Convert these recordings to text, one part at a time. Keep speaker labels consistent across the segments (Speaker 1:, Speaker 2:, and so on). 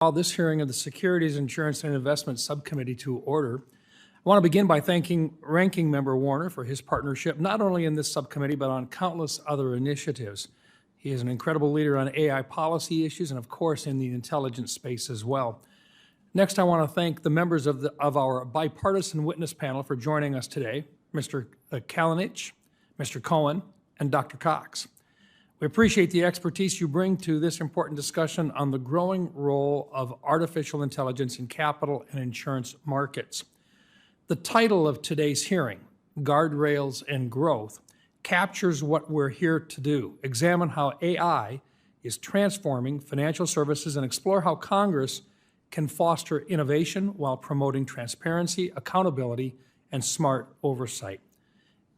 Speaker 1: Call this hearing of the Securities, Insurance, and Investment Subcommittee to order. I want to begin by thanking Ranking Member Warner for his partnership, not only in this subcommittee, but on countless other initiatives. He is an incredible leader on AI policy issues and, of course, in the intelligence space as well. Next, I want to thank the members of our bipartisan witness panel for joining us today, Mr. Kalinich, Mr. Cohen, and Dr. Cox. We appreciate the expertise you bring to this important discussion on the growing role of artificial intelligence in capital and insurance markets. The title of today's hearing, Guardrails and Growth, captures what we're here to do: examine how AI is transforming financial services and explore how Congress can foster innovation while promoting transparency, accountability, and smart oversight.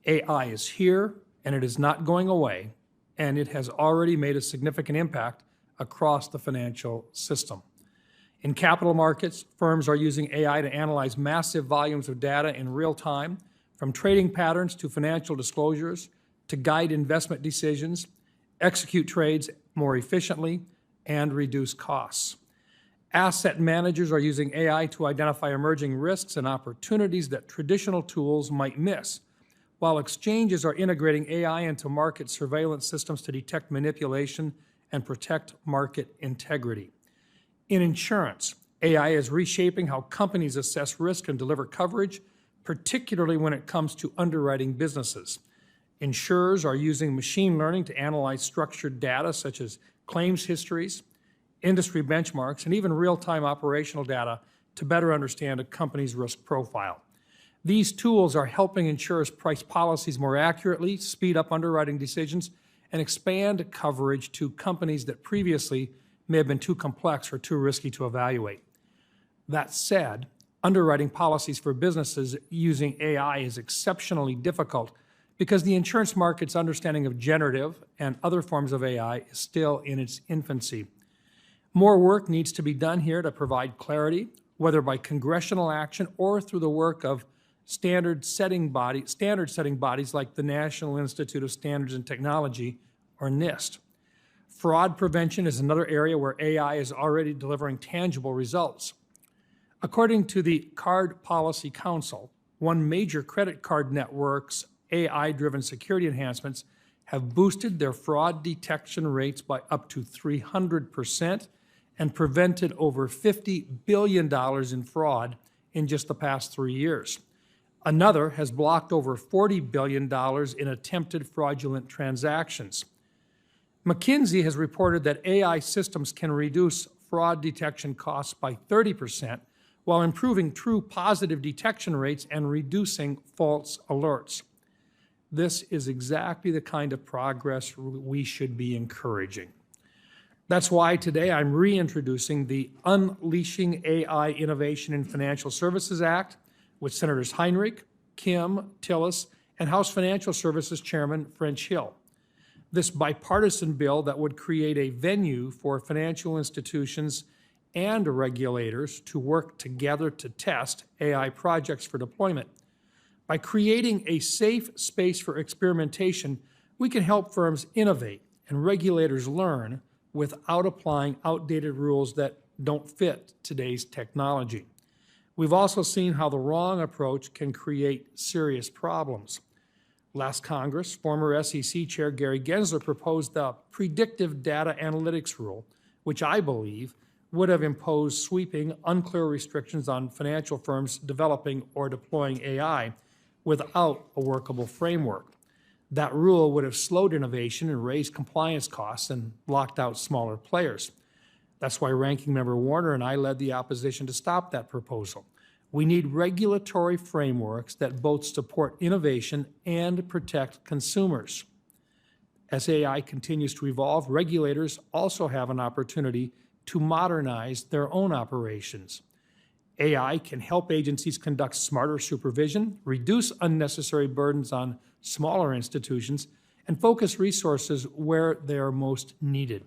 Speaker 1: AI is here, and it is not going away, and it has already made a significant impact across the financial system. In capital markets, firms are using AI to analyze massive volumes of data in real time, from trading patterns to financial disclosures, to guide investment decisions, execute trades more efficiently, and reduce costs. Asset managers are using AI to identify emerging risks and opportunities that traditional tools might miss, while exchanges are integrating AI into market surveillance systems to detect manipulation and protect market integrity. In insurance, AI is reshaping how companies assess risk and deliver coverage, particularly when it comes to underwriting businesses. Insurers are using machine learning to analyze structured data such as claims histories, industry benchmarks, and even real-time operational data to better understand a company's risk profile. These tools are helping insurers price policies more accurately, speed up underwriting decisions, and expand coverage to companies that previously may have been too complex or too risky to evaluate. That said, underwriting policies for businesses using AI is exceptionally difficult because the insurance market's understanding of generative and other forms of AI is still in its infancy. More work needs to be done here to provide clarity, whether by congressional action or through the work of standard-setting bodies like the National Institute of Standards and Technology, or NIST. Fraud prevention is another area where AI is already delivering tangible results. According to the Card Policy Council, one major credit card network's AI-driven security enhancements have boosted their fraud detection rates by up to 300% and prevented over $50 billion in fraud in just the past 3 years. Another has blocked over $40 billion in attempted fraudulent transactions. McKinsey has reported that AI systems can reduce fraud detection costs by 30% while improving true positive detection rates and reducing false alerts. This is exactly the kind of progress we should be encouraging. That's why today I'm reintroducing the Unleashing AI Innovation in Financial Services Act with Senators Heinrich, Kim, Tillis, and House Financial Services Chairman French Hill. This bipartisan bill that would create a venue for financial institutions and regulators to work together to test AI projects for deployment. By creating a safe space for experimentation, we can help firms innovate and regulators learn without applying outdated rules that don't fit today's technology. We've also seen how the wrong approach can create serious problems. Last Congress, former SEC Chair Gary Gensler proposed the predictive data analytics rule, which I believe would have imposed sweeping, unclear restrictions on financial firms developing or deploying AI without a workable framework. That rule would have slowed innovation and raised compliance costs and locked out smaller players. That's why Ranking Member Warner and I led the opposition to stop that proposal. We need regulatory frameworks that both support innovation and protect consumers. As AI continues to evolve, regulators also have an opportunity to modernize their own operations. AI can help agencies conduct smarter supervision, reduce unnecessary burdens on smaller institutions, and focus resources where they are most needed.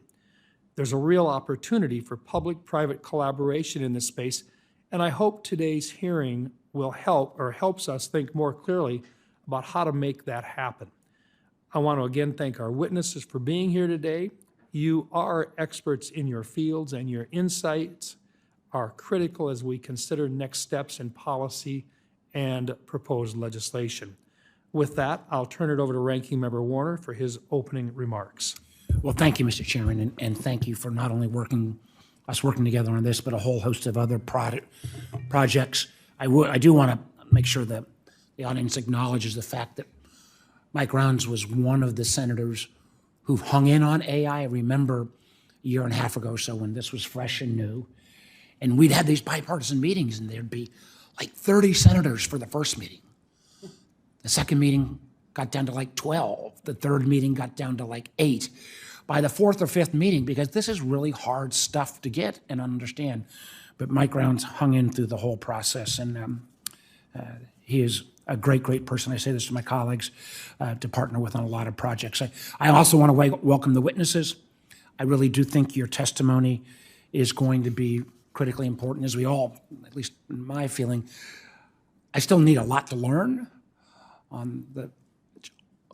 Speaker 1: There's a real opportunity for public-private collaboration in this space, and I hope today's hearing will helps us think more clearly about how to make that happen. I want to again thank our witnesses for being here today. You are experts in your fields, and your insights are critical as we consider next steps in policy and proposed legislation. With that, I'll turn it over to Ranking Member Warner for his opening remarks.
Speaker 2: Well, thank you, Mr. Chairman, and thank you for not only working together on this, but a whole host of other projects. I do want to make sure that the audience acknowledges the fact that Mike Rounds was one of the senators who hung in on AI. I remember a year and a half ago or so when this was fresh and new, and we'd had these bipartisan meetings, and there'd be like 30 senators for the first meeting. The second meeting got down to like 12. The third meeting got down to like 8. By the fourth or fifth meeting, because this is really hard stuff to get and understand, but Mike Rounds hung in through the whole process, and he is a great, great person. I say this to my colleagues, to partner with on a lot of projects. I also want to welcome the witnesses. I really do think your testimony is going to be critically important, as we all, at least in my feeling. I still need a lot to learn on the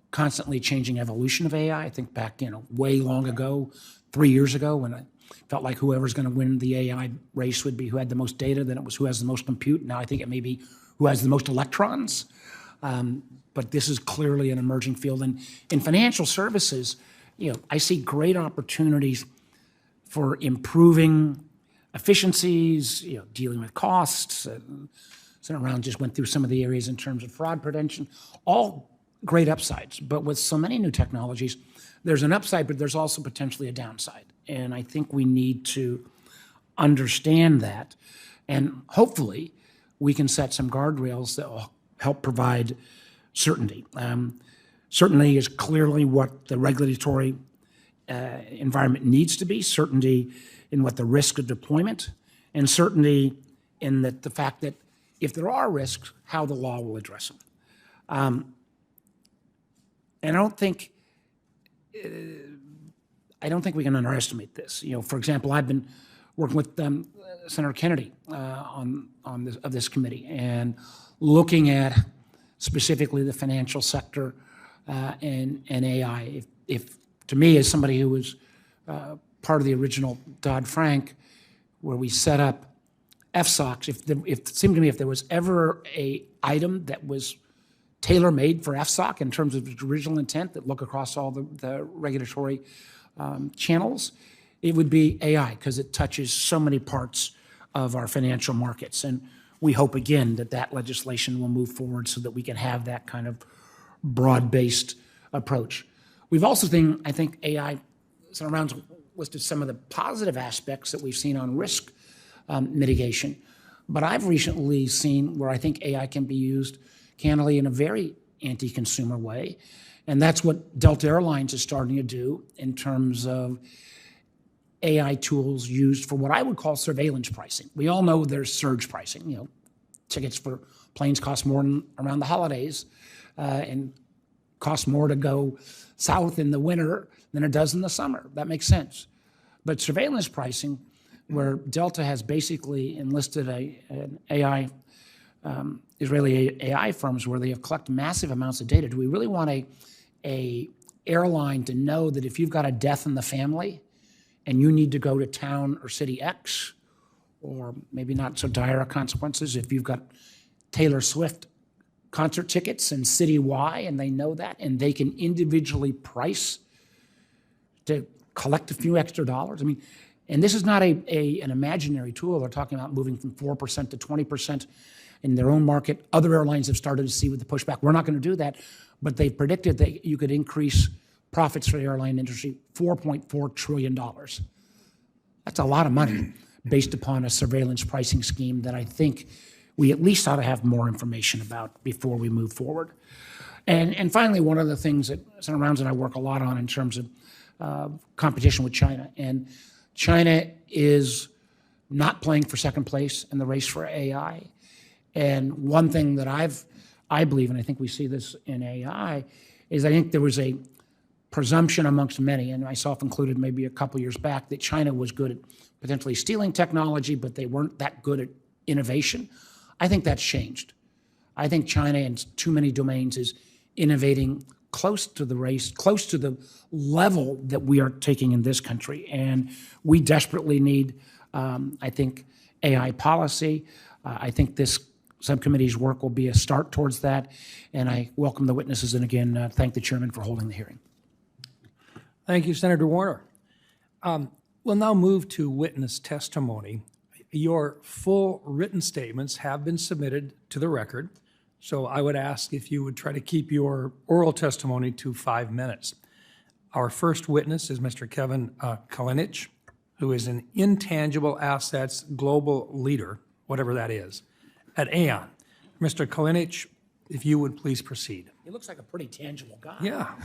Speaker 2: constantly changing evolution of AI. I think back, way long ago, 3 years ago, when I felt like whoever's going to win the AI race would be who had the most data, then it was who has the most compute. Now I think it may be who has the most electrons. But this is clearly an emerging field. And in financial services, I see great opportunities for improving efficiencies, dealing with costs. Senator Rounds just went through some of the areas in terms of fraud prevention, all great upsides. But with so many new technologies, there's an upside, but there's also potentially a downside. And I think we need to understand that. And hopefully, we can set some guardrails that will help provide certainty. Certainty is clearly what the regulatory environment needs to be, certainty in what the risk of deployment, and certainty in the fact that if there are risks, how the law will address them. And I don't think we can underestimate this. For example, I've been working with Senator Kennedy on this committee and looking at specifically the financial sector and AI. If to me, as somebody who was part of the original Dodd-Frank, where we set up FSOCs, if it seemed to me if there was ever a item that was tailor-made for FSOC in terms of its original intent that look across all the regulatory channels, it would be AI, because it touches so many parts of our financial markets. And we hope, again, that legislation will move forward so that we can have that kind of broad-based approach. We've also seen, I think, AI, Senator Rounds listed some of the positive aspects that we've seen on risk mitigation. But I've recently seen where I think AI can be used candidly in a very anti-consumer way. And that's what Delta Airlines is starting to do in terms of AI tools used for what I would call surveillance pricing. We all know there's surge pricing. Tickets for planes cost more around the holidays and cost more to go south in the winter than it does in the summer. That makes sense. But surveillance pricing, where Delta has basically enlisted an AI, Israeli AI firms where they have collected massive amounts of data. Do we really want a airline to know that if you've got a death in the family and you need to go to town or city X, or maybe not so dire consequences, if you've got Taylor Swift concert tickets in city Y and they know that, and they can individually price to collect a few extra dollars? And this is not an imaginary tool. They're talking about moving from 4% to 20% in their own market. Other airlines have started to see with the pushback. We're not going to do that, but they've predicted that you could increase profits for the airline industry $4.4 trillion. That's a lot of money based upon a surveillance pricing scheme that I think we at least ought to have more information about before we move forward. And finally, one of the things that Senator Rounds and I work a lot on in terms of competition with China. And China is not playing for second place in the race for AI. And one thing that I believe, and I think we see this in AI, is I think there was a presumption amongst many, and myself included maybe a couple years back, that China was good at potentially stealing technology, but they weren't that good at innovation. I think that's changed. I think China in too many domains is innovating close to the race, close to the level that we are taking in this country. And we desperately need, I think, AI policy. I think this subcommittee's work will be a start towards that, and I welcome the witnesses and again thank the chairman for holding the hearing.
Speaker 1: Thank you, Senator Warner. We'll now move to witness testimony. Your full written statements have been submitted to the record, so I would ask if you would try to keep your oral testimony to 5 minutes. Our first witness is Mr. Kevin Kalinich, who is an intangible assets global leader, whatever that is, at Aon. Mr. Kalinich, if you would please proceed.
Speaker 2: He looks like a pretty tangible guy.
Speaker 1: Yeah.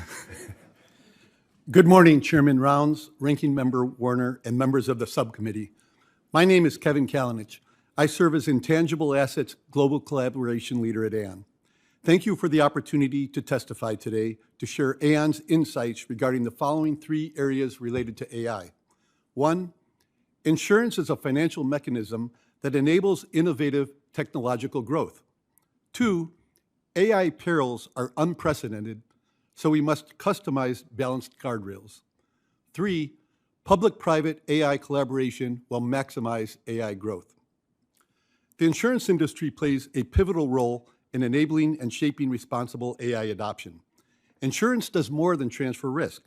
Speaker 3: Good morning, Chairman Rounds, Ranking Member Warner, and members of the subcommittee. My name is Kevin Kalinich. I serve as Intangible Assets Global Collaboration Leader at Aon. Thank you for the opportunity to testify today to share Aon's insights regarding the following 3 areas related to AI. 1, insurance is a financial mechanism that enables innovative technological growth. 2, AI perils are unprecedented, so we must customize balanced guardrails. 3, public-private AI collaboration will maximize AI growth. The insurance industry plays a pivotal role in enabling and shaping responsible AI adoption. Insurance does more than transfer risk.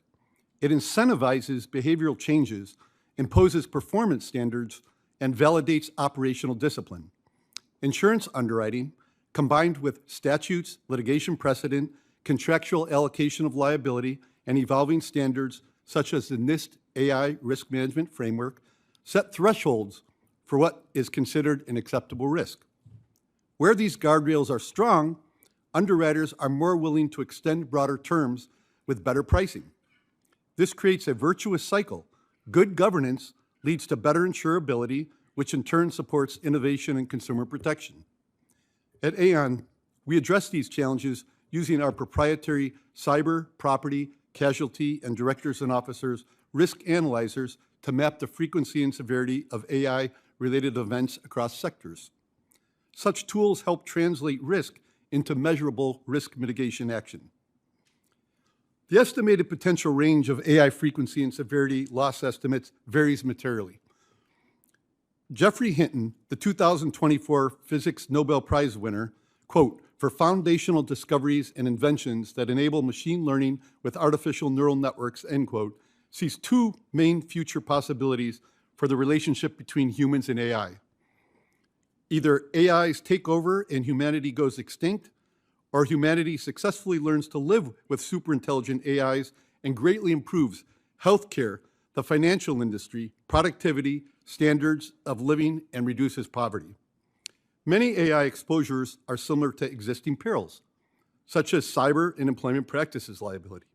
Speaker 3: It incentivizes behavioral changes, imposes performance standards, and validates operational discipline. Insurance underwriting, combined with statutes, litigation precedent, contractual allocation of liability, and evolving standards such as the NIST AI Risk Management Framework, set thresholds for what is considered an acceptable risk. Where these guardrails are strong, underwriters are more willing to extend broader terms with better pricing. This creates a virtuous cycle. Good governance leads to better insurability, which in turn supports innovation and consumer protection. At Aon, we address these challenges using our proprietary cyber, property, casualty, and directors and officers risk analyzers to map the frequency and severity of AI-related events across sectors. Such tools help translate risk into measurable risk mitigation action. The estimated potential range of AI frequency and severity loss estimates varies materially. Jeffrey Hinton, the 2024 Physics Nobel Prize winner, quote, for foundational discoveries and inventions that enable machine learning with artificial neural networks, end quote, sees 2 main future possibilities for the relationship between humans and AI. Either AIs take over and humanity goes extinct, or humanity successfully learns to live with superintelligent AIs and greatly improves healthcare, the financial industry, productivity, standards of living, and reduces poverty. Many AI exposures are similar to existing perils, such as cyber and employment practices liability.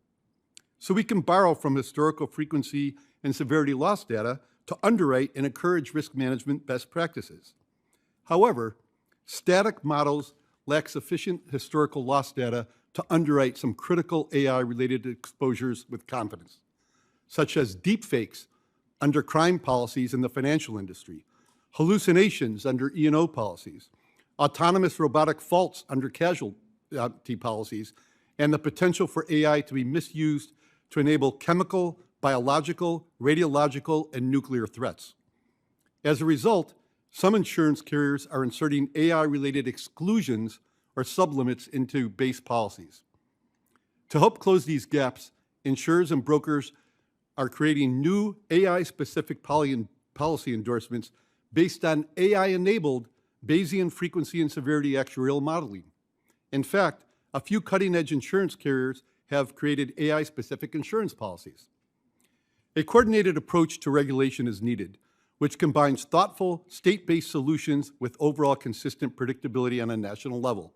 Speaker 3: So we can borrow from historical frequency and severity loss data to underwrite and encourage risk management best practices. However, static models lack sufficient historical loss data to underwrite some critical AI-related exposures with confidence, such as deepfakes under crime policies in the financial industry, hallucinations under E&O policies, autonomous robotic faults under casualty policies, and the potential for AI to be misused to enable chemical, biological, radiological, and nuclear threats. As a result, some insurance carriers are inserting AI-related exclusions or sublimits into base policies. To help close these gaps, insurers and brokers are creating new AI-specific policy endorsements based on AI-enabled Bayesian frequency and severity actuarial modeling. In fact, a few cutting-edge insurance carriers have created AI-specific insurance policies. A coordinated approach to regulation is needed, which combines thoughtful, state-based solutions with overall consistent predictability on a national level.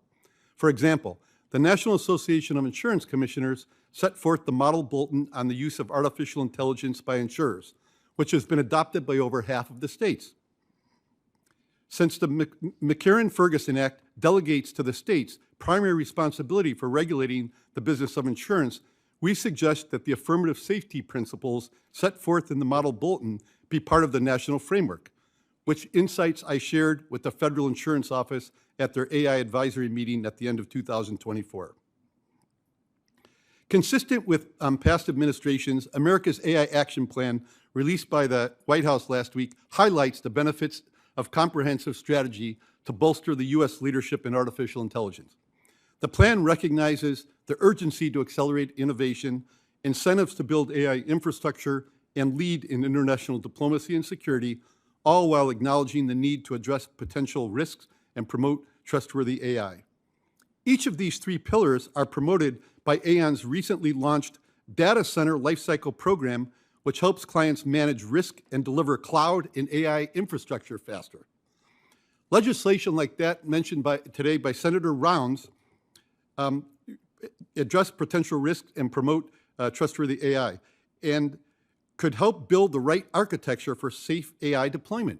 Speaker 3: For example, the National Association of Insurance Commissioners set forth the model bulletin on the use of artificial intelligence by insurers, which has been adopted by over half of the states. Since the McCarran-Ferguson Act delegates to the states primary responsibility for regulating the business of insurance, we suggest that the affirmative safety principles set forth in the model bulletin be part of the national framework, which insights I shared with the Federal Insurance Office at their AI advisory meeting at the end of 2024. Consistent with past administrations, America's AI Action Plan, released by the White House last week, highlights the benefits of comprehensive strategy to bolster the U.S. leadership in artificial intelligence. The plan recognizes the urgency to accelerate innovation, incentives to build AI infrastructure, and lead in international diplomacy and security, all while acknowledging the need to address potential risks and promote trustworthy AI. Each of these three pillars are promoted by Aon's recently launched Data Center Lifecycle Program, which helps clients manage risk and deliver cloud and AI infrastructure faster. Legislation like that mentioned today by Senator Rounds address potential risks and promote trustworthy AI, and could help build the right architecture for safe AI deployment.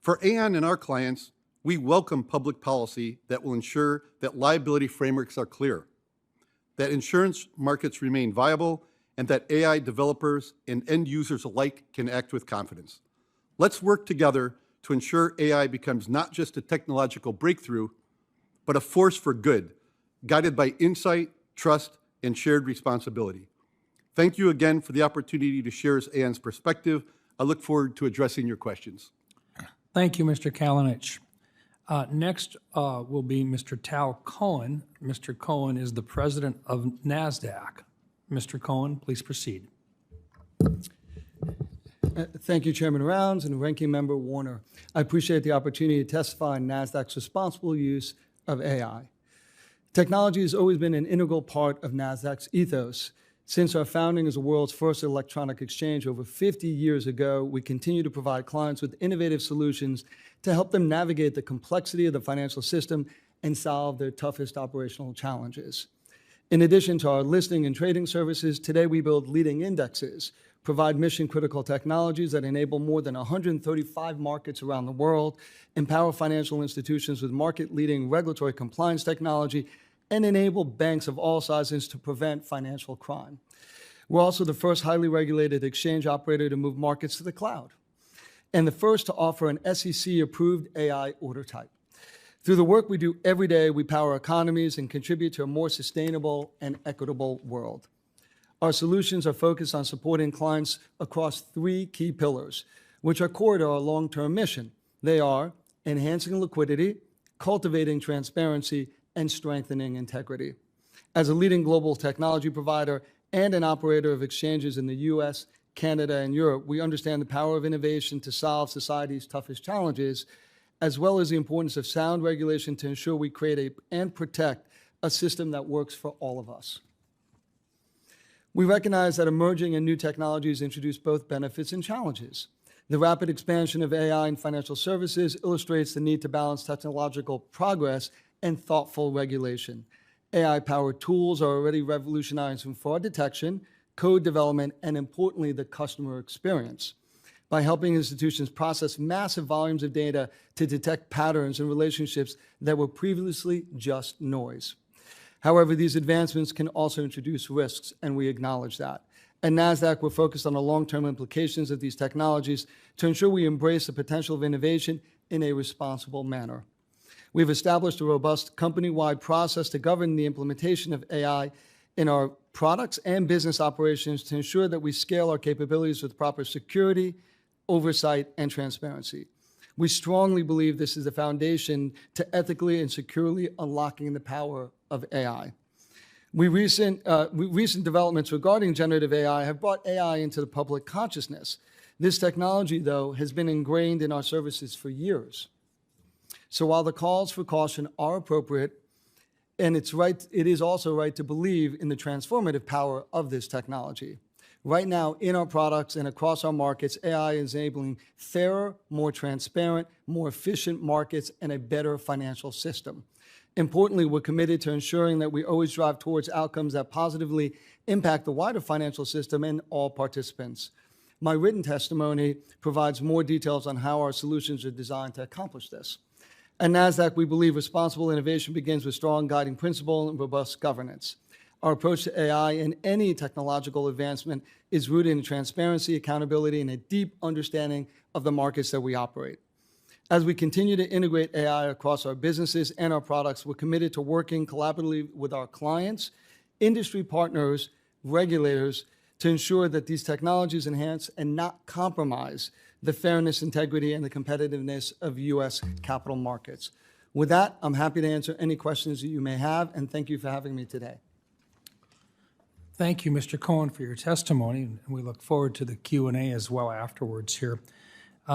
Speaker 3: For Aon and our clients, we welcome public policy that will ensure that liability frameworks are clear, that insurance markets remain viable, and that AI developers and end users alike can act with confidence. Let's work together to ensure AI becomes not just a technological breakthrough, but a force for good, guided by insight, trust, and shared responsibility. Thank you again for the opportunity to share Aon's perspective. I look forward to addressing your questions.
Speaker 1: Thank you, Mr. Kalinich. Next will be Mr. Tal Cohen. Mr. Cohen is the president of NASDAQ. Mr. Cohen, please proceed.
Speaker 4: Thank you, Chairman Rounds and Ranking Member Warner. I appreciate the opportunity to testify on NASDAQ's responsible use of AI. Technology has always been an integral part of NASDAQ's ethos. Since our founding as the world's first electronic exchange over 50 years ago, we continue to provide clients with innovative solutions to help them navigate the complexity of the financial system and solve their toughest operational challenges. In addition to our listing and trading services, today we build leading indexes, provide mission-critical technologies that enable more than 135 markets around the world, empower financial institutions with market-leading regulatory compliance technology, and enable banks of all sizes to prevent financial crime. We're also the first highly regulated exchange operator to move markets to the cloud, and the first to offer an SEC-approved AI order type. Through the work we do every day, we power economies and contribute to a more sustainable and equitable world. Our solutions are focused on supporting clients across three key pillars, which are core to our long-term mission. They are enhancing liquidity, cultivating transparency, and strengthening integrity. As a leading global technology provider and an operator of exchanges in the US, Canada, and Europe, we understand the power of innovation to solve society's toughest challenges, as well as the importance of sound regulation to ensure we create and protect a system that works for all of us. We recognize that emerging and new technologies introduce both benefits and challenges. The rapid expansion of AI in financial services illustrates the need to balance technological progress and thoughtful regulation. AI-powered tools are already revolutionizing fraud detection, code development, and importantly, the customer experience. By helping institutions process massive volumes of data to detect patterns and relationships that were previously just noise. However, these advancements can also introduce risks, and we acknowledge that. At NASDAQ, we're focused on the long-term implications of these technologies to ensure we embrace the potential of innovation in a responsible manner. We've established a robust company-wide process to govern the implementation of AI in our products and business operations to ensure that we scale our capabilities with proper security, oversight, and transparency. We strongly believe this is the foundation to ethically and securely unlocking the power of AI. Recent developments regarding generative AI have brought AI into the public consciousness. This technology, though, has been ingrained in our services for years. So while the calls for caution are appropriate, and it is also right to believe in the transformative power of this technology. Right now, in our products and across our markets, AI is enabling fairer, more transparent, more efficient markets and a better financial system. Importantly, we're committed to ensuring that we always drive towards outcomes that positively impact the wider financial system and all participants. My written testimony provides more details on how our solutions are designed to accomplish this. At NASDAQ, we believe responsible innovation begins with strong guiding principle and robust governance. Our approach to AI and any technological advancement is rooted in transparency, accountability, and a deep understanding of the markets that we operate. As we continue to integrate AI across our businesses and our products, we're committed to working collaboratively with our clients, industry partners, regulators, to ensure that these technologies enhance and not compromise the fairness, integrity, and the competitiveness of U.S. capital markets. With that, I'm happy to answer any questions that you may have, and thank you for having me today.
Speaker 1: Thank you, Mr. Cohen, for your testimony, and we look forward to the Q&A as well afterwards here.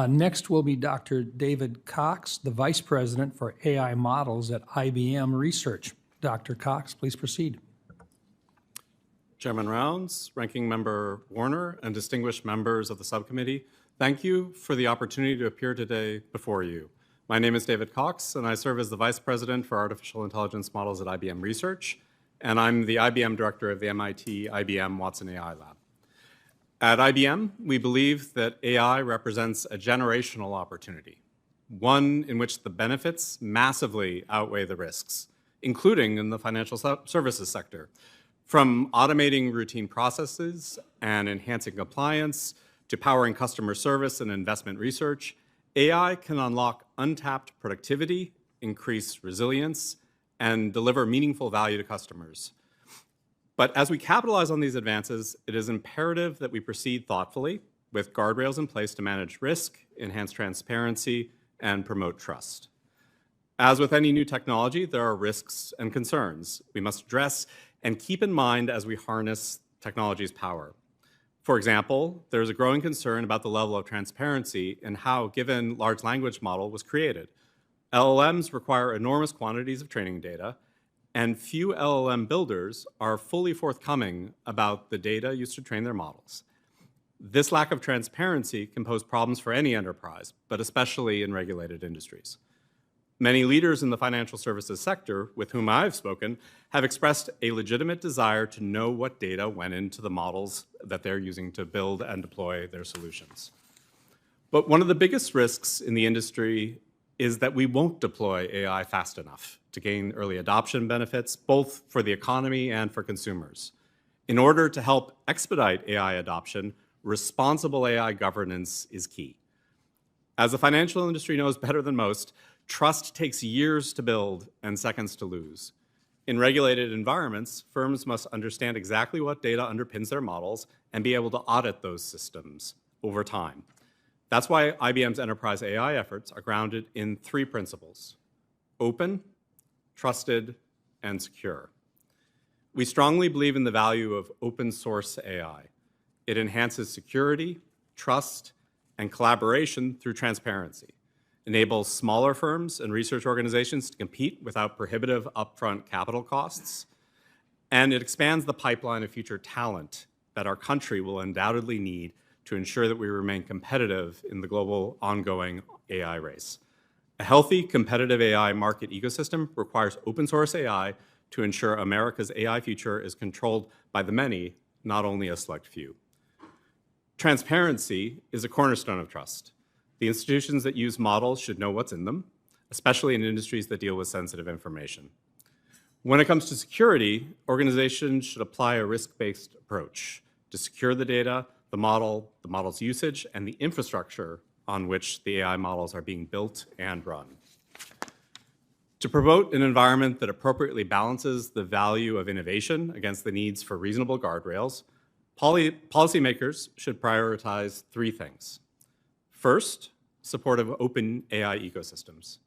Speaker 1: Next will be Dr. David Cox, the Vice President for AI Models at IBM Research. Dr. Cox, please proceed.
Speaker 5: Chairman Rounds, Ranking Member Warner, and distinguished members of the subcommittee, thank you for the opportunity to appear today before you. My name is David Cox, and I serve as the Vice President for Artificial Intelligence Models at IBM Research, and I'm the IBM Director of the MIT IBM Watson AI Lab. At IBM, we believe that AI represents a generational opportunity, one in which the benefits massively outweigh the risks, including in the financial services sector. From automating routine processes and enhancing compliance to powering customer service and investment research, AI can unlock untapped productivity, increase resilience, and deliver meaningful value to customers. But as we capitalize on these advances, it is imperative that we proceed thoughtfully with guardrails in place to manage risk, enhance transparency, and promote trust. As with any new technology, there are risks and concerns we must address and keep in mind as we harness technology's power. For example, there's a growing concern about the level of transparency in how a given large language model was created. LLMs require enormous quantities of training data, and few LLM builders are fully forthcoming about the data used to train their models. This lack of transparency can pose problems for any enterprise, but especially in regulated industries. Many leaders in the financial services sector with whom I've spoken have expressed a legitimate desire to know what data went into the models that they're using to build and deploy their solutions. But one of the biggest risks in the industry is that we won't deploy AI fast enough to gain early adoption benefits, both for the economy and for consumers. In order to help expedite AI adoption, responsible AI governance is key. As the financial industry knows better than most, trust takes years to build and seconds to lose. In regulated environments, firms must understand exactly what data underpins their models and be able to audit those systems over time. That's why IBM's enterprise AI efforts are grounded in three principles: open, trusted, and secure. We strongly believe in the value of open source AI. It enhances security, trust, and collaboration through transparency, enables smaller firms and research organizations to compete without prohibitive upfront capital costs, and it expands the pipeline of future talent that our country will undoubtedly need to ensure that we remain competitive in the global ongoing AI race. A healthy, competitive AI market ecosystem requires open source AI to ensure America's AI future is controlled by the many, not only a select few. Transparency is a cornerstone of trust. The institutions that use models should know what's in them, especially in industries that deal with sensitive information. When it comes to security, organizations should apply a risk-based approach to secure the data, the model's usage, and the infrastructure on which the AI models are being built and run. To promote an environment that appropriately balances the value of innovation against the needs for reasonable guardrails, policymakers should prioritize three things. First, support of open AI ecosystems.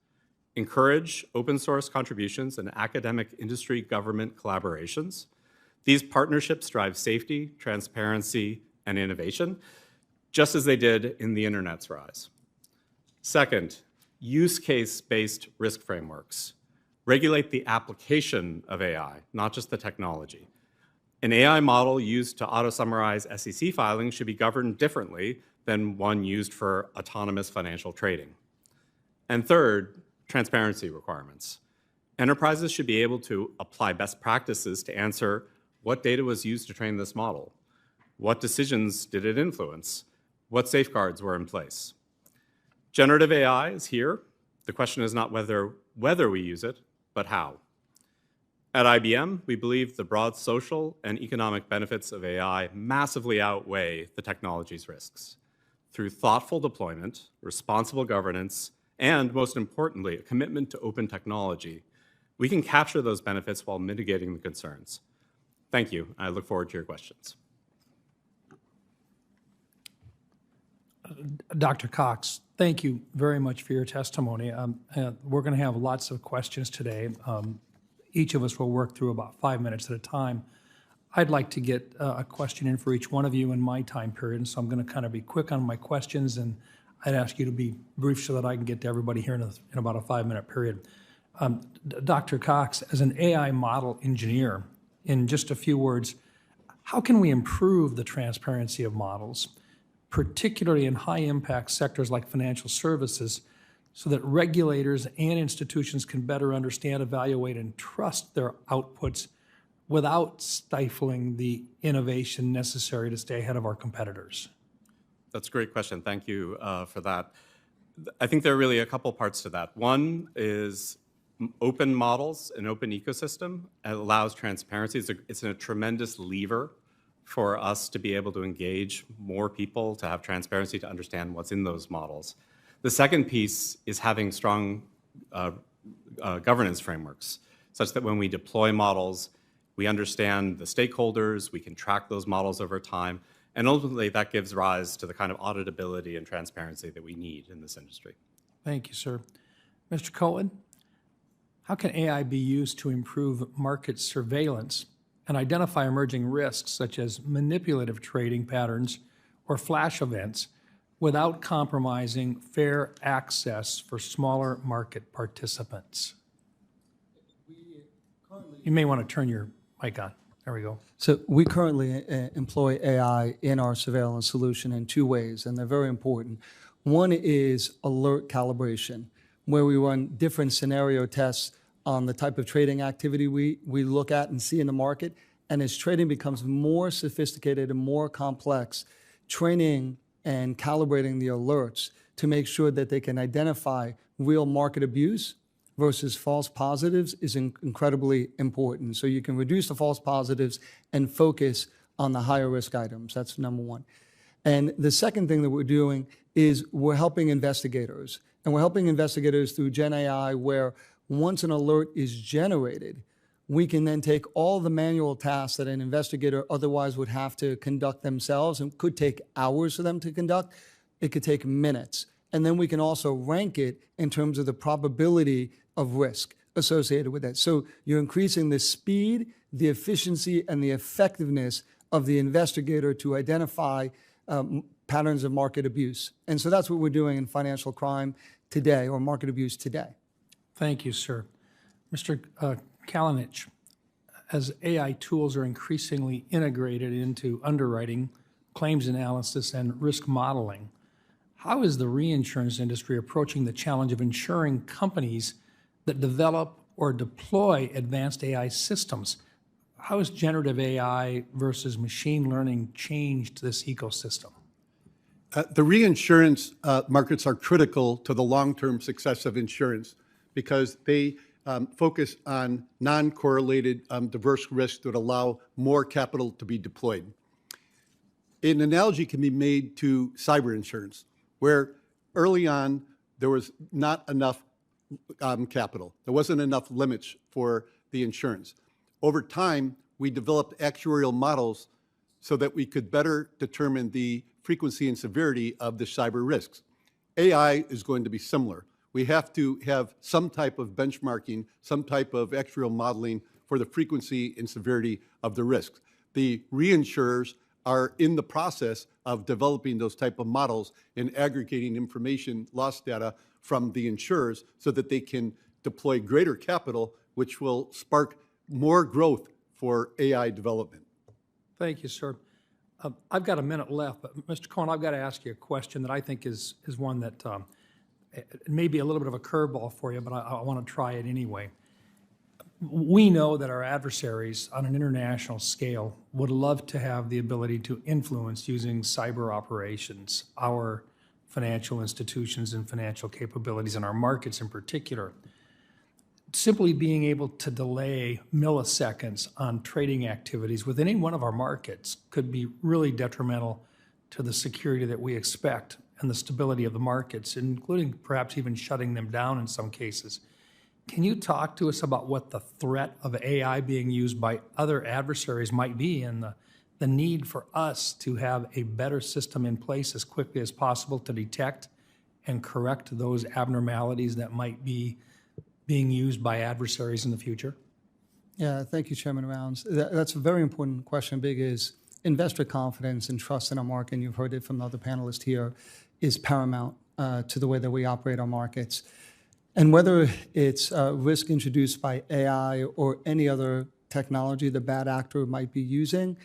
Speaker 5: Encourage open source contributions and academic industry government collaborations. These partnerships drive safety, transparency, and innovation, just as they did in the internet's rise. Second, use case-based risk frameworks. Regulate the application of AI, not just the technology. An AI model used to auto-summarize SEC filings should be governed differently than one used for autonomous financial trading. And third, transparency requirements. Enterprises should be able to apply best practices to answer what data was used to train this model. What decisions did it influence? What safeguards were in place? Generative AI is here. The question is not whether we use it, but how. At IBM, we believe the broad social and economic benefits of AI massively outweigh the technology's risks. Through thoughtful deployment, responsible governance, and most importantly, a commitment to open technology, we can capture those benefits while mitigating the concerns. Thank you. I look forward to your questions.
Speaker 1: Dr. Cox, thank you very much for your testimony. We're going to have lots of questions today. Each of us will work through about 5 minutes at a time. I'd like to get a question in for each one of you in my time period, and so I'm going to kind of be quick on my questions, and I'd ask you to be brief so that I can get to everybody here in about a 5-minute period. Dr. Cox, as an AI model engineer, in just a few words, how can we improve the transparency of models, particularly in high-impact sectors like financial services, so that regulators and institutions can better understand, evaluate, and trust their outputs without stifling the innovation necessary to stay ahead of our competitors?
Speaker 5: That's a great question. Thank you for that. I think there are really a couple parts to that. One is open models, an open ecosystem. It allows transparency. It's a tremendous lever for us to be able to engage more people, to have transparency, to understand what's in those models. The second piece is having strong governance frameworks, such that when we deploy models, we understand the stakeholders, we can track those models over time, and ultimately that gives rise to the kind of auditability and transparency that we need in this industry.
Speaker 1: Thank you, sir. Mr. Cohen, how can AI be used to improve market surveillance and identify emerging risks such as manipulative trading patterns or flash events without compromising fair access for smaller market participants? You may want to turn your mic on. There we go.
Speaker 4: So we currently employ AI in our surveillance solution in 2 ways, and they're very important. One is alert calibration, where we run different scenario tests on the type of trading activity we look at and see in the market. And as trading becomes more sophisticated and more complex, training and calibrating the alerts to make sure that they can identify real market abuse versus false positives is incredibly important. So you can reduce the false positives and focus on the higher risk items. That's number one. And the second thing that we're doing is we're helping investigators. And we're helping investigators through Gen AI, where once an alert is generated, we can then take all the manual tasks that an investigator otherwise would have to conduct themselves and could take hours for them to conduct. It could take minutes. And then we can also rank it in terms of the probability of risk associated with that. So you're increasing the speed, the efficiency, and the effectiveness of the investigator to identify patterns of market abuse. And so that's what we're doing in financial crime today, or market abuse today.
Speaker 1: Thank you, sir. Mr. Kalinich, as AI tools are increasingly integrated into underwriting, claims analysis, and risk modeling, how is the reinsurance industry approaching the challenge of ensuring companies that develop or deploy advanced AI systems? How has generative AI versus machine learning changed this ecosystem?
Speaker 3: The reinsurance markets are critical to the long-term success of insurance because they focus on non-correlated diverse risks that allow more capital to be deployed. An analogy can be made to cyber insurance, where early on there was not enough capital. There wasn't enough limits for the insurance. Over time, we developed actuarial models so that we could better determine the frequency and severity of the cyber risks. AI is going to be similar. We have to have some type of benchmarking, some type of actuarial modeling for the frequency and severity of the risks. The reinsurers are in the process of developing those type of models and aggregating information, loss data from the insurers so that they can deploy greater capital, which will spark more growth for AI development.
Speaker 1: Thank you, sir. I've got a minute left, but Mr. Cohen, I've got to ask you a question that I think is one that it may be a little bit of a curveball for you, but I want to try it anyway. We know that our adversaries on an international scale would love to have the ability to influence using cyber operations, our financial institutions and financial capabilities, and our markets in particular. Simply being able to delay milliseconds on trading activities within any one of our markets could be really detrimental to the security that we expect and the stability of the markets, including perhaps even shutting them down in some cases. Can you talk to us about what the threat of AI being used by other adversaries might be in the need for us to have a better system in place as quickly as possible to detect and correct those abnormalities that might be being used by adversaries in the future?
Speaker 4: Yeah, thank you, Chairman Rounds. That's a very important question because investor confidence and trust in our market, and you've heard it from the other panelists here, is paramount to the way that we operate our markets. And whether it's risk introduced by AI or any other technology the bad actor might be using,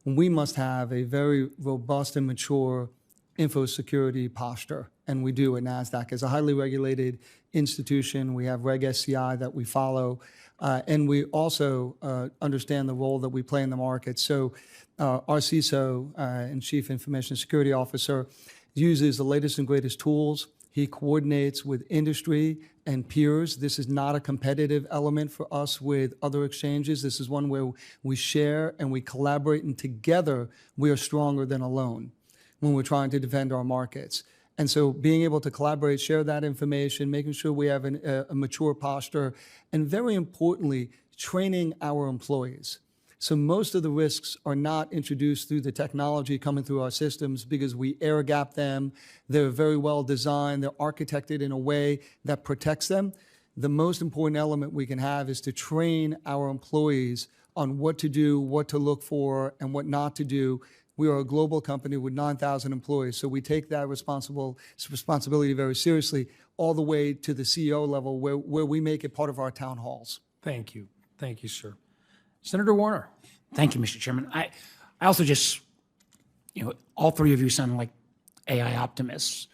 Speaker 4: we must have a very robust and mature info security posture. And we do at NASDAQ. As a highly regulated institution, we have Reg SCI that we follow. And we also understand the role that we play in the market. So our CISO and Chief Information Security Officer uses the latest and greatest tools. He coordinates with industry and peers. This is not a competitive element for us with other exchanges. This is one where we share and we collaborate, and together we are stronger than alone when we're trying to defend our markets. And so being able to collaborate, share that information, making sure we have a mature posture, and very importantly, training our employees. So most of the risks are not introduced through the technology coming through our systems because we air gap them. They're very well designed. They're architected in a way that protects them. The most important element we can have is to train our employees on what to do, what to look for, and what not to do. We are a global company with 9,000 employees, so we take that responsibility very seriously, all the way to the CEO level where we make it part of our town halls.
Speaker 1: Thank you. Thank you, sir. Senator Warner.
Speaker 2: Thank you, Mr. Chairman. I also just, all three of you sound like AI optimists,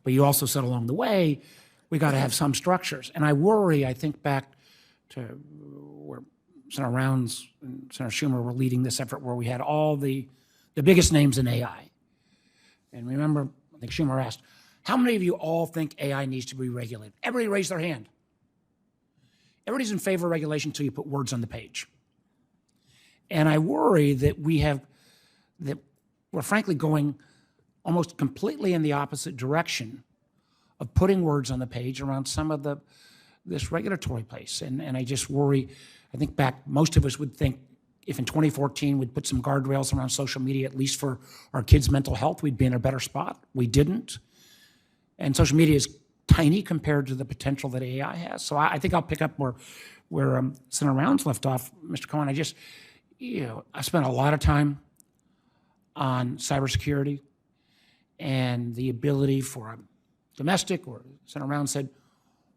Speaker 2: but you also said along the way, we got to have some structures. And I worry, I think back to where Senator Rounds and Senator Schumer were leading this effort where we had all the biggest names in AI. And remember, I think Schumer asked, how many of you all think AI needs to be regulated? Everybody raised their hand. Everybody's in favor of regulation until you put words on the page. And I worry that we're frankly going almost completely in the opposite direction of putting words on the page around some of this regulatory place. And I just worry, I think back, most of us would think if in 2014 we'd put some guardrails around social media, at least for our kids' mental health, we'd be in a better spot. We didn't. And social media is tiny compared to the potential that AI has. So I think I'll pick up where Senator Rounds left off. Mr. Cohen, I spent a lot of time on cybersecurity and the ability for a domestic, or Senator Rounds said,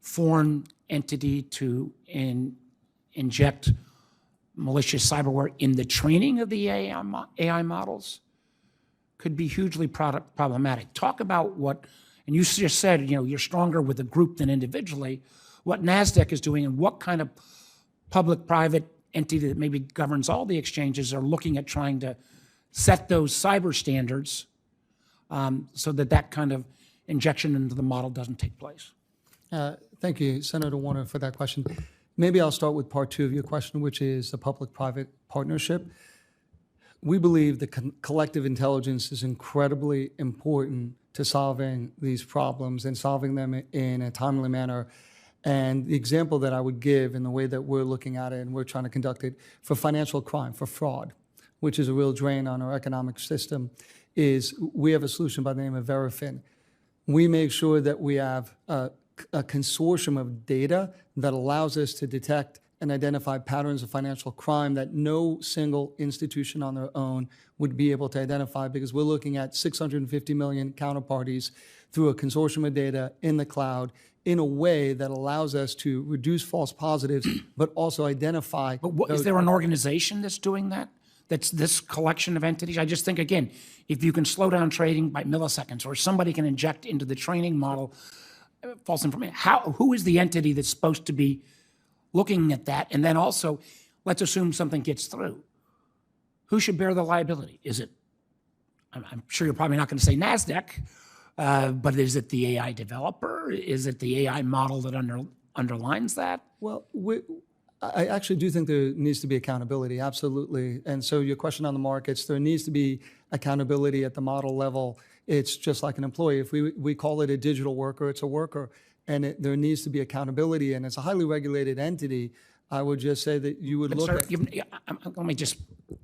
Speaker 2: foreign entity to inject malicious cyberware in the training of the AI models could be hugely problematic. Talk about what, and you just said, you're stronger with a group than individually, what NASDAQ is doing and what kind of public-private entity that maybe governs all the exchanges are looking at trying to set those cyber standards so that kind of injection into the model doesn't take place.
Speaker 4: Thank you, Senator Warner, for that question. Maybe I'll start with part two of your question, which is the public-private partnership. We believe the collective intelligence is incredibly important to solving these problems and solving them in a timely manner. And the example that I would give in the way that we're looking at it and we're trying to conduct it for financial crime, for fraud, which is a real drain on our economic system, is we have a solution by the name of Verifin. We make sure that we have a consortium of data that allows us to detect and identify patterns of financial crime that no single institution on their own would be able to identify, because we're looking at 650 million counterparties through a consortium of data in the cloud in a way that allows us to reduce false positives, but also identify.
Speaker 2: But is there an organization that's doing that? That's this collection of entities? I just think, again, if you can slow down trading by milliseconds, or somebody can inject into the training model false information, who is the entity that's supposed to be looking at that? And then also, let's assume something gets through. Who should bear the liability? Is it, I'm sure you're probably not going to say NASDAQ, but is it the AI developer? Is it the AI model that underlines that?
Speaker 4: Well, I actually do think there needs to be accountability, absolutely. And so your question on the markets, there needs to be accountability at the model level. It's just like an employee. If we call it a digital worker, it's a worker. And there needs to be accountability. And it's a highly regulated entity. I would just say that you would look at...
Speaker 2: Let me just